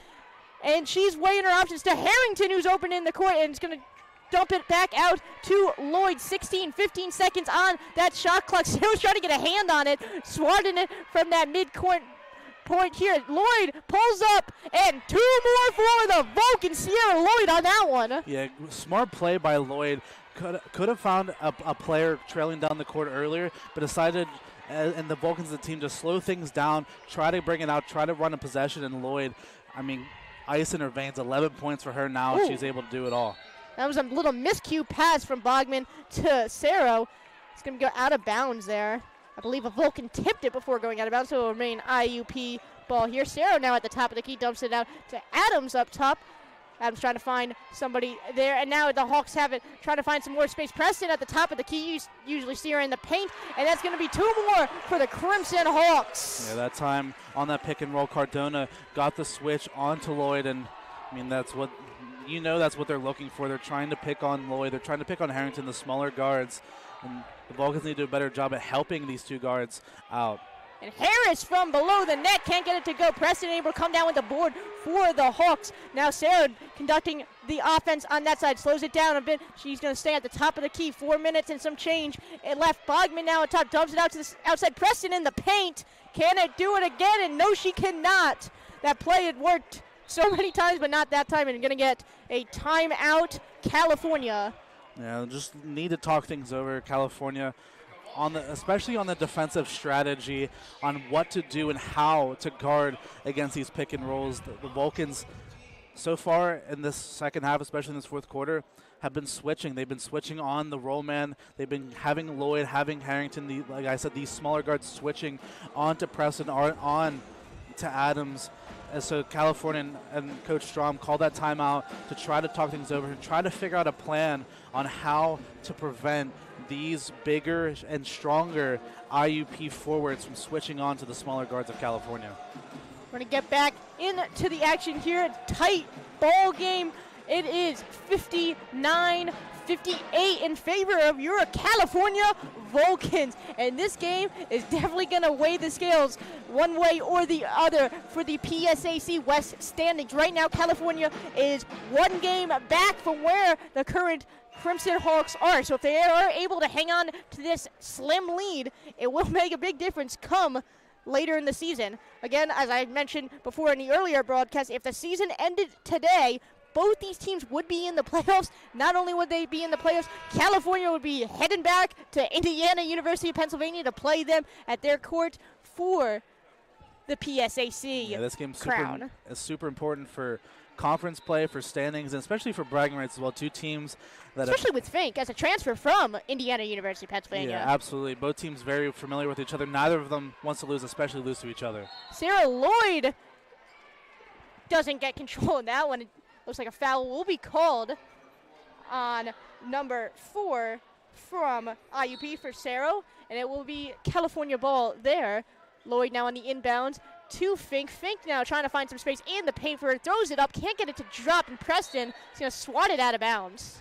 And she's weighing her options to Harrington, who's open in the court, and it's going to dump it back out to Lloyd. 15 seconds on that shot clock. Sarah's trying to get a hand on it, swatting it from that mid-court point here. Lloyd pulls up, and two more for the Vulcans. Sierra Lloyd on that one. Yeah, smart play by Lloyd. Could have found a player trailing down the court earlier, but decided, and the Vulcans, the team, to slow things down, try to bring it out, try to run a possession, and Lloyd, I mean, ice in her veins. 11 points for her now. Ooh. She's able to do it all. That was a little miscue pass from Bogman to Cerro. It's going to go out of bounds there. I believe a Vulcan tipped it before going out of bounds, so it will remain IUP ball here. Cerro now at the top of the key, dumps it out to Adams up top. Adams trying to find somebody there, and now the Hawks have it, trying to find some more space. Preston at the top of the key, you usually see her in the paint, and that's going to be two more for the Crimson Hawks. Yeah, that time on that pick and roll, Cardona got the switch onto Lloyd, and I mean, that's what they're looking for. They're trying to pick on Lloyd. They're trying to pick on Harrington, the smaller guards. And the Vulcans need to do a better job at helping these two guards out. And Harris from below the net can't get it to go. Preston able to come down with the board for the Hawks. Now Sarah conducting the offense on that side. Slows it down a bit. She's going to stay at the top of the key. 4 minutes and some change. It left Bogman now at top. Dumps it out to the outside. Preston in the paint. Can it do it again? And no, she cannot. That play had worked so many times, but not that time, and going to get a timeout, California. Yeah, just need to talk things over, California, especially on the defensive strategy, on what to do and how to guard against these pick and rolls. The Vulcans, so far in this second half, especially in this fourth quarter, have been switching. They've been switching on the roll man. They've been having Lloyd, having Harrington, like I said, these smaller guards switching on to Preston, on to Adams. And so California and Coach Strom called that timeout to try to talk things over and try to figure out a plan on how to prevent these bigger and stronger IUP forwards from switching on to the smaller guards of California. We're going to get back into the action here. Tight ball game. It is 59-58 in favor of your California Vulcans. And this game is definitely going to weigh the scales one way or the other for the PSAC West standings. Right now, California is one game back from where the current Crimson Hawks are. So if they are able to hang on to this slim lead, it will make a big difference come later in the season. Again, as I mentioned before in the earlier broadcast, if the season ended today, both these teams would be in the playoffs. Not only would they be in the playoffs, California would be heading back to Indiana University of Pennsylvania to play them at their court for the PSAC Yeah, this game's crown. super important for conference play, for standings, and especially for bragging rights as well. Two teams that especially with Fink as a transfer from Indiana University of Pennsylvania. Yeah, absolutely. Both teams very familiar with each other. Neither of them wants to lose, especially lose to each other. Sarah Lloyd doesn't get control of that one. It looks like a foul will be called on number 4 from IUP for Cerro, and it will be California ball there. Lloyd now on the inbounds to Fink. Fink now trying to find some space in the paint for it. Throws it up, can't get it to drop, and Preston is going to swat it out of bounds.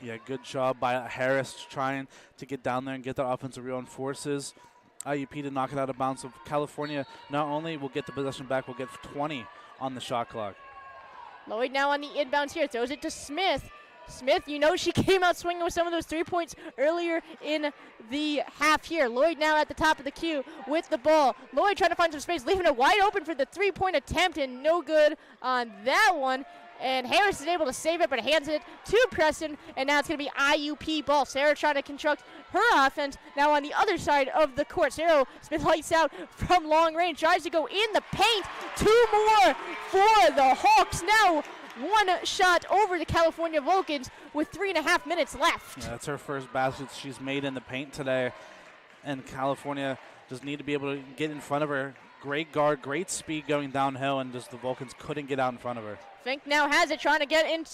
Yeah, good job by Harris trying to get down there and get that offensive rebound, forces IUP to knock it out of bounds. So California not only will get the possession back, will get 20 on the shot clock. Lloyd now on the inbounds here, throws it to Smith. Smith, you know she came out swinging with some of those 3 points earlier in the half here. Lloyd now at the top of the queue with the ball. Lloyd trying to find some space, leaving it wide open for the 3-point attempt, and no good on that one. And Harris is able to save it, but hands it to Preston, and now it's going to be IUP ball. Sarah trying to construct her offense now on the other side of the court. Sarah Smith lights out from long range, tries to go in the paint. 2 more for the Hawks. Now 1 shot over the California Vulcans with 3.5 minutes left. Yeah, that's her first basket she's made in the paint today, and California just need to be able to get in front of her. Great guard, great speed going downhill, and just the Vulcans couldn't get out in front of her. Fink now has it, trying to get in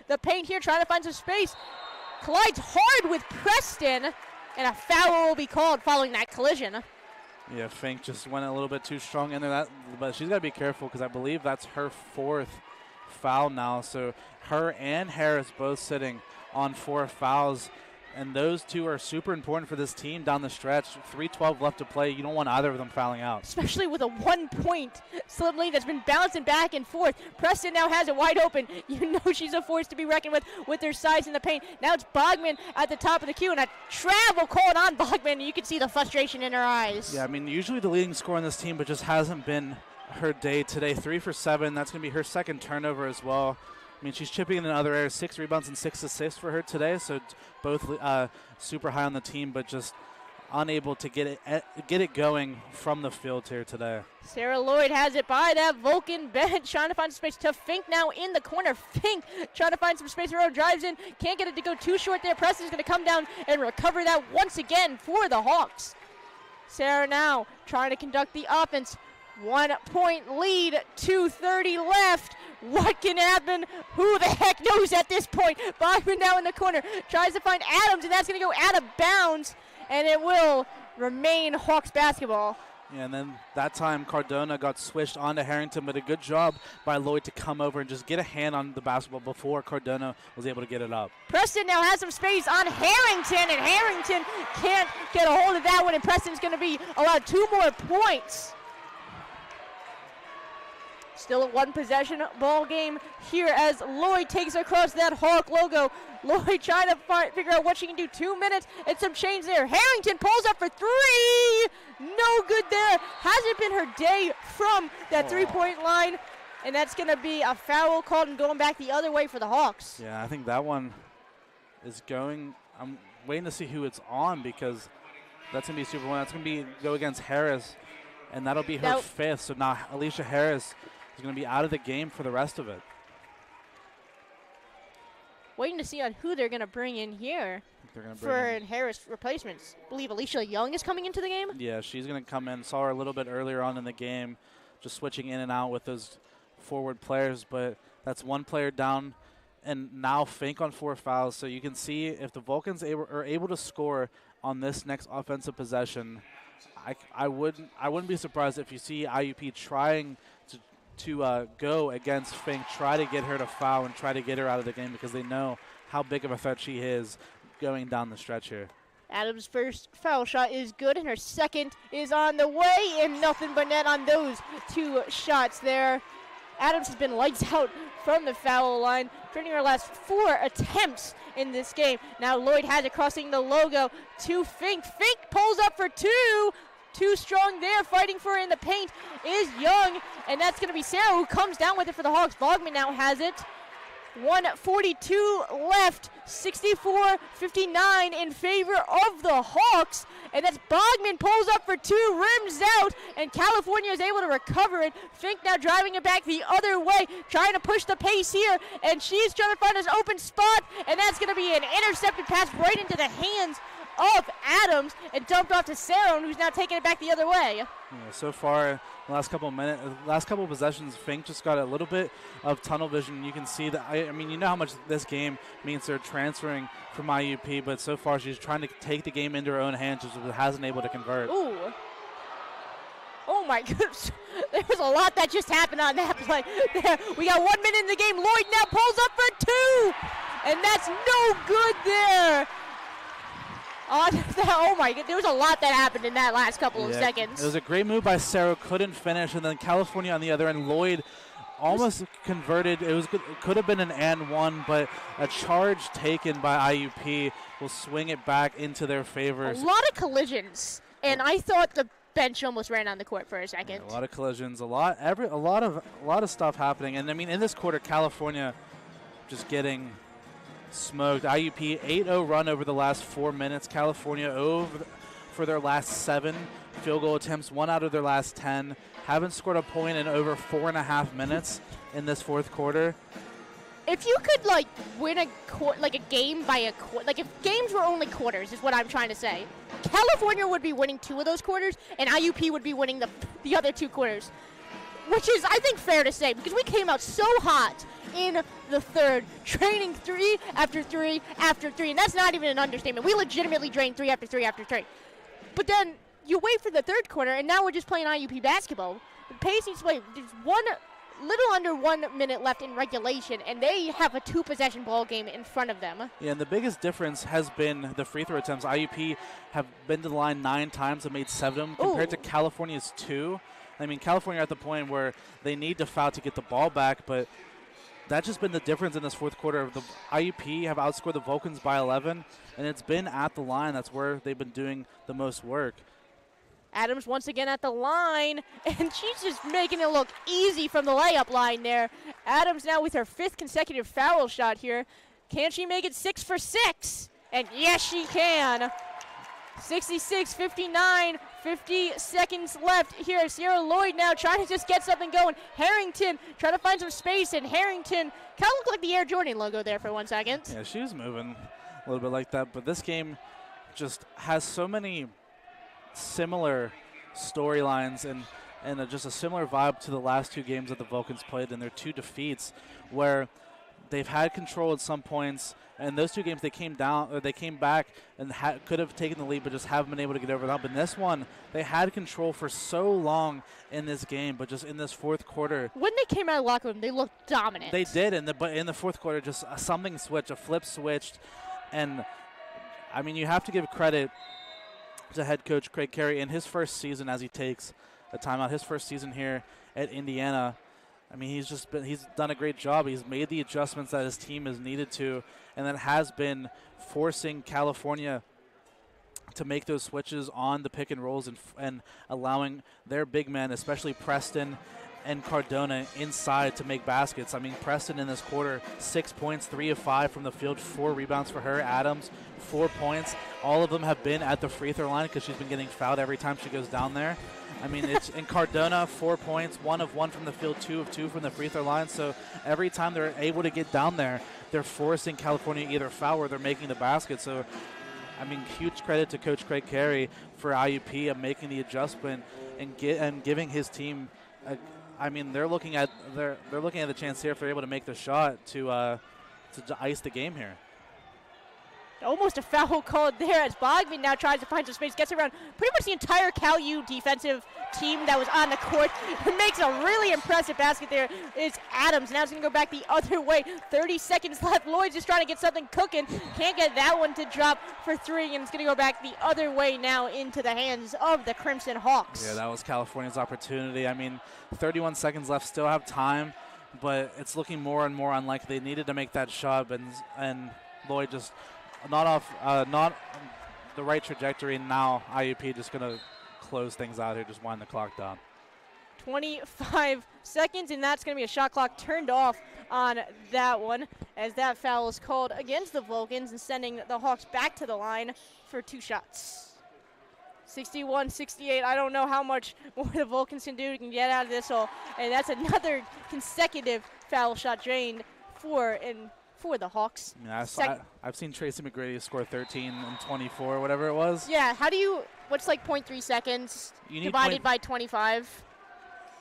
the paint here, trying to find some space. Collides hard with Preston, and a foul will be called following that collision. Yeah, Fink just went a little bit too strong in there, but she's got to be careful because I believe that's her 4th foul now. So her and Harris both sitting on 4 fouls, and those 2 are super important for this team down the stretch. 3:12 left to play. You don't want either of them fouling out. Especially with a 1-point slim lead that's been bouncing back and forth. Preston now has it wide open. You know she's a force to be reckoned with their size in the paint. Now it's Bogman at the top of the queue, and a travel called on Bogman, and you can see the frustration in her eyes. Yeah, I mean, usually the leading scorer on this team, but just hasn't been her day today. 3 for 7. That's going to be her 2nd turnover as well. I mean, she's chipping in other areas, 6 rebounds and 6 assists for her today, so both super high on the team, but just unable to get it going from the field here today. Sarah Lloyd has it by that Vulcan bench, trying to find space to Fink now in the corner. Fink trying to find some space. Her own drives in, can't get it to go too short there. Preston's going to come down and recover that once again for the Hawks. Sarah now trying to conduct the offense. 1-point lead, 2:30 left. What can happen? Who the heck knows at this point? Bachman now in the corner, tries to find Adams, and that's going to go out of bounds, and it will remain Hawks basketball. Yeah, and then that time Cardona got switched onto Harrington, but a good job by Lloyd to come over and just get a hand on the basketball before Cardona was able to get it up. Preston now has some space on Harrington, and Harrington can't get a hold of that one, and Preston's going to be allowed 2 more points. Still a 1-possession ball game here as Lloyd takes across that Hawk logo. Lloyd trying to figure out what she can do. 2 minutes and some change there. Harrington pulls up for 3. No good there. Hasn't been her day from that 3-point line. And that's going to be a foul called and going back the other way for the Hawks. Yeah, I think that one is going. I'm waiting to see who it's on because that's going to be super one. That's going to go against Harris, and that'll be her 5th. So now Alicia Harris is going to be out of the game for the rest of it. Waiting to see on who they're going to bring in here for Harris replacements. I believe Alicia Young is coming into the game. Yeah, she's going to come in. Saw her a little bit earlier on in the game, just switching in and out with those forward players, but that's 1 player down, and now Fink on 4 fouls. So you can see if the Vulcans are able to score on this next offensive possession, I wouldn't be surprised if you see IUP trying to go against Fink, try to get her to foul and try to get her out of the game because they know how big of a threat she is going down the stretch here. Adams' first foul shot is good, and her 2nd is on the way, and nothing but net on those 2 shots there. Adams has been lights out from the foul line, turning her last 4 attempts in this game. Now Lloyd has it crossing the logo to Fink. Fink pulls up for 2. Too strong there, fighting for it in the paint is Young, and that's going to be Sarah who comes down with it for the Hawks. Bogman now has it. 1:42 left, 64-59 in favor of the Hawks, and that's Bogman pulls up for 2, rims out, and California is able to recover it. Fink now driving it back the other way, trying to push the pace here, and she's trying to find an open spot, and that's going to be an intercepted pass right into the hands of Adams and dumped off to Sarah, who's now taking it back the other way. Yeah, so far, the last couple of possessions, Fink just got a little bit of tunnel vision. You can see that. I mean, you know how much this game means they're transferring from IUP, but so far she's trying to take the game into her own hands, just hasn't able to convert. Ooh. Oh my goodness. There was a lot that just happened on that play. There. We got 1 minute in the game. Lloyd now pulls up for 2. and that's no good there. Oh my God, there was a lot that happened in that last couple of seconds. It was a great move by Sarah, couldn't finish, and then California on the other end, Lloyd almost converted. It could have been an and one, but a charge taken by IUP will swing it back into their favor. A lot of collisions, and I thought the bench almost ran on the court for a second. Yeah, a lot of collisions, a lot of stuff happening, and I mean in this quarter, California just getting smoked. IUP 8-0 run over the last 4 minutes. California over for their last 7 field goal attempts, 1 out of their last 10. Haven't scored a point in over 4.5 minutes in this fourth quarter. If you could win a game by a quarter, if games were only quarters, is what I'm trying to say. California would be winning 2 of those quarters, and IUP would be winning the other 2 quarters, which is, I think, fair to say, because we came out so hot in the third, draining 3 after 3 after 3, and that's not even an understatement. We legitimately drained 3 after 3 after 3. But then you wait for the third quarter, and now we're just playing IUP basketball. The Pacers play, there's little under 1 minute left in regulation, and they have a 2-possession ball game in front of them. Yeah, and the biggest difference has been the free throw attempts. IUP have been to the line 9 times and made 7 of them compared to California's 2. I mean, California at the point where they need to foul to get the ball back, but that's just been the difference in this fourth quarter. The IUP have outscored the Vulcans by 11, and it's been at the line. That's where they've been doing the most work. Adams once again at the line, and she's just making it look easy from the layup line there. Adams now with her 5th consecutive foul shot here. Can she make it 6 for 6? And yes, she can. 66-59, 50 seconds left here. Sierra Lloyd now trying to just get something going. Harrington trying to find some space, and Harrington kind of looked like the Air Jordan logo there for 1 second. Yeah, she was moving a little bit like that, but this game just has so many similar storylines and just a similar vibe to the last 2 games that the Vulcans played in their 2 defeats, where they've had control at some points. And those 2 games, they came back and could have taken the lead, but just haven't been able to get over the hump. In this one, they had control for so long in this game, but just in this fourth quarter, when they came out of the locker room, they looked dominant. They did, but in the fourth quarter, just something switched, a flip switched, and I mean, you have to give credit to head coach Craig Carey in his first season as he takes a timeout. His first season here at Indiana. I mean, he's done a great job. He's made the adjustments that his team has needed to, and that has been forcing California to make those switches on the pick and rolls and allowing their big men, especially Preston and Cardona, inside to make baskets. I mean, Preston in this quarter, 6 points, 3 of 5 from the field, 4 rebounds for her. Adams, 4 points. All of them have been at the free throw line because she's been getting fouled every time she goes down there. I mean, it's in Cardona, 4 points, 1 of 1 from the field, 2 of 2 from the free throw line. So every time they're able to get down there, they're forcing California either foul or they're making the basket. So, I mean, huge credit to Coach Craig Carey for IUP of making the adjustment and giving his team I mean, they're looking at the chance here if they're able to make the shot to ice the game here. Almost a foul called there as Bogman now tries to find some space, gets around pretty much the entire Cal U defensive team that was on the court. Makes a really impressive basket there. It's Adams. Now it's going to go back the other way. 30 seconds left. Lloyd's just trying to get something cooking. Can't get that one to drop for 3, and it's going to go back the other way now into the hands of the Crimson Hawks. Yeah, that was California's opportunity. I mean, 31 seconds left, still have time, but it's looking more and more unlikely. They needed to make that shot, and Lloyd just not the right trajectory, and now IUP just going to close things out here, just wind the clock down. 25 seconds, and that's going to be a shot clock turned off on that one as that foul is called against the Vulcans and sending the Hawks back to the line for 2 shots. 61-68. I don't know how much more the Vulcans can do to get out of this hole, and that's another consecutive foul shot drained for the Hawks. Yeah, I've seen Tracy McGrady score 13 and 24, whatever it was. Yeah, what's like 0.3 seconds divided by 25?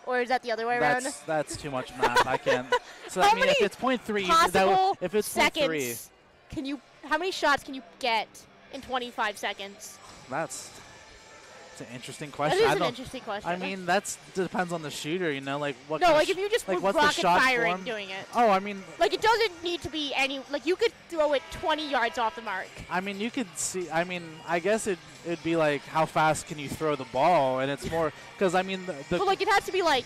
Or is that the other way around? That's too much math. I can't. So how I mean, many if it's 0.3, if it's seconds 0.3, how many shots can you get in 25 seconds? That's It's an interesting question. That is an interesting question. I mean, that depends on the shooter, you know, like what. No, kind like of if you just like were what's the rocket shot firing form? doing it. Oh, I mean. Like it doesn't need to be any. Like you could throw it 20 yards off the mark. I mean, you could see. I mean, I guess it'd be like how fast can you throw the ball, and it's more because I mean But like it has to be like.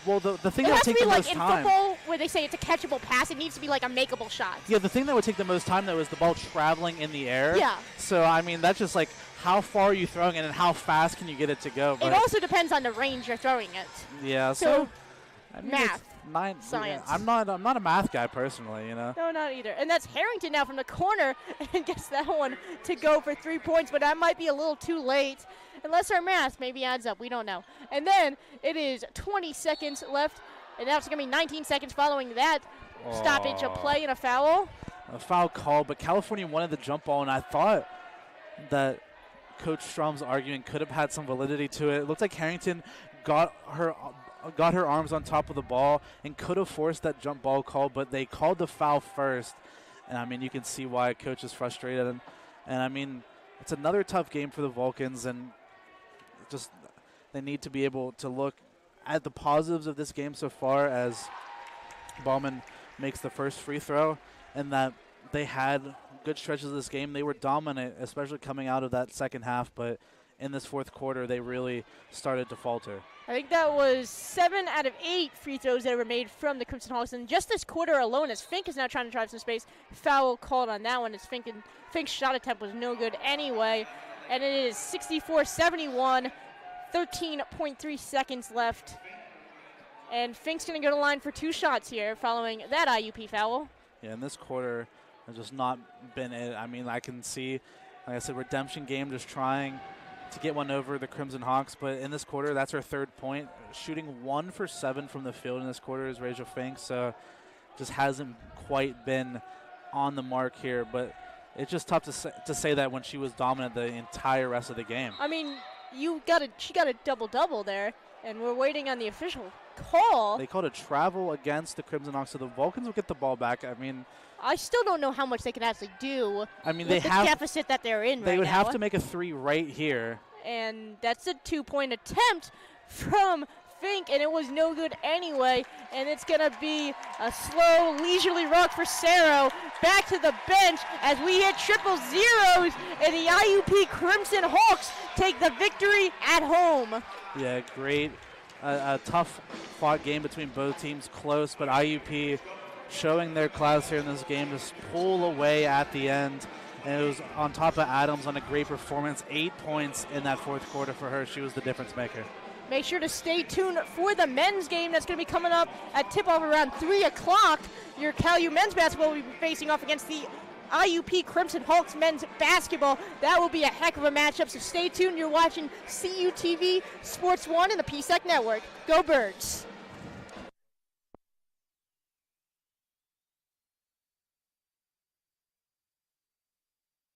Well, the thing It that has would to take be the like most in time. football where they say it's a catchable pass. It needs to be like a makeable shot. Yeah, the thing that would take the most time though is the ball traveling in the air. Yeah. So I mean, that's just like how far are you throwing it and how fast can you get it to go. But It also depends on the range you're throwing it. yeah. So I mean, math, science. science. I'm not a math guy personally, you know. No, not either. And that's Harrington now from the corner and gets that one to go for 3 points, but that might be a little too late. Unless our math maybe adds up. We don't know. And then it is 20 seconds left, and now it's going to be 19 seconds following that stoppage of play and a foul. A foul call, but California wanted the jump ball, and I thought that Coach Strom's argument could have had some validity to it. It looked like Harrington got her arms on top of the ball and could have forced that jump ball call, but they called the foul first. And, I mean, you can see why Coach is frustrated. And I mean, it's another tough game for the Vulcans, and just they need to be able to look at the positives of this game so far as Bauman makes the first free throw, and that they had good stretches of this game. They were dominant, especially coming out of that second half, but in this fourth quarter, they really started to falter. I think that was 7 out of 8 free throws that were made from the Crimson Hawks. And just this quarter alone, as Fink is now trying to drive some space, foul called on that one as Fink's shot attempt was no good anyway. And it is 64-71, 13.3 seconds left. And Fink's going to go to the line for 2 shots here following that IUP foul. Yeah, in this quarter has just not been it. I mean, I can see, like I said, redemption game just trying to get one over the Crimson Hawks, but in this quarter, that's her 3rd point. Shooting 1 for 7 from the field in this quarter is Rachel Fink, so just hasn't quite been on the mark here, but it's just tough to say that when she was dominant the entire rest of the game. I mean, she got a double-double there, and we're waiting on the official call. They called a travel against the Crimson Hawks, so the Vulcans will get the ball back. I mean, I still don't know how much they can actually do. I mean, with the deficit that they're in right now. They would have to make a 3 right here. And that's a 2-point attempt from Fink, and it was no good anyway. And it's going to be a slow, leisurely rock for Cerro. Back to the bench as we hit triple zeros, and the IUP Crimson Hawks take the victory at home. Yeah, great. A tough fought game between both teams, close, but IUP showing their class here in this game, just pull away at the end. And it was on top of Adams on a great performance. 8 points in that fourth quarter for her. She was the difference maker. Make sure to stay tuned for the men's game that's going to be coming up at tip-off around 3 o'clock. Your CalU men's basketball will be facing off against the IUP Crimson Hawks men's basketball. That will be a heck of a matchup, so stay tuned. You're watching CUTV Sports 1 and the PSEC Network. Go Birds!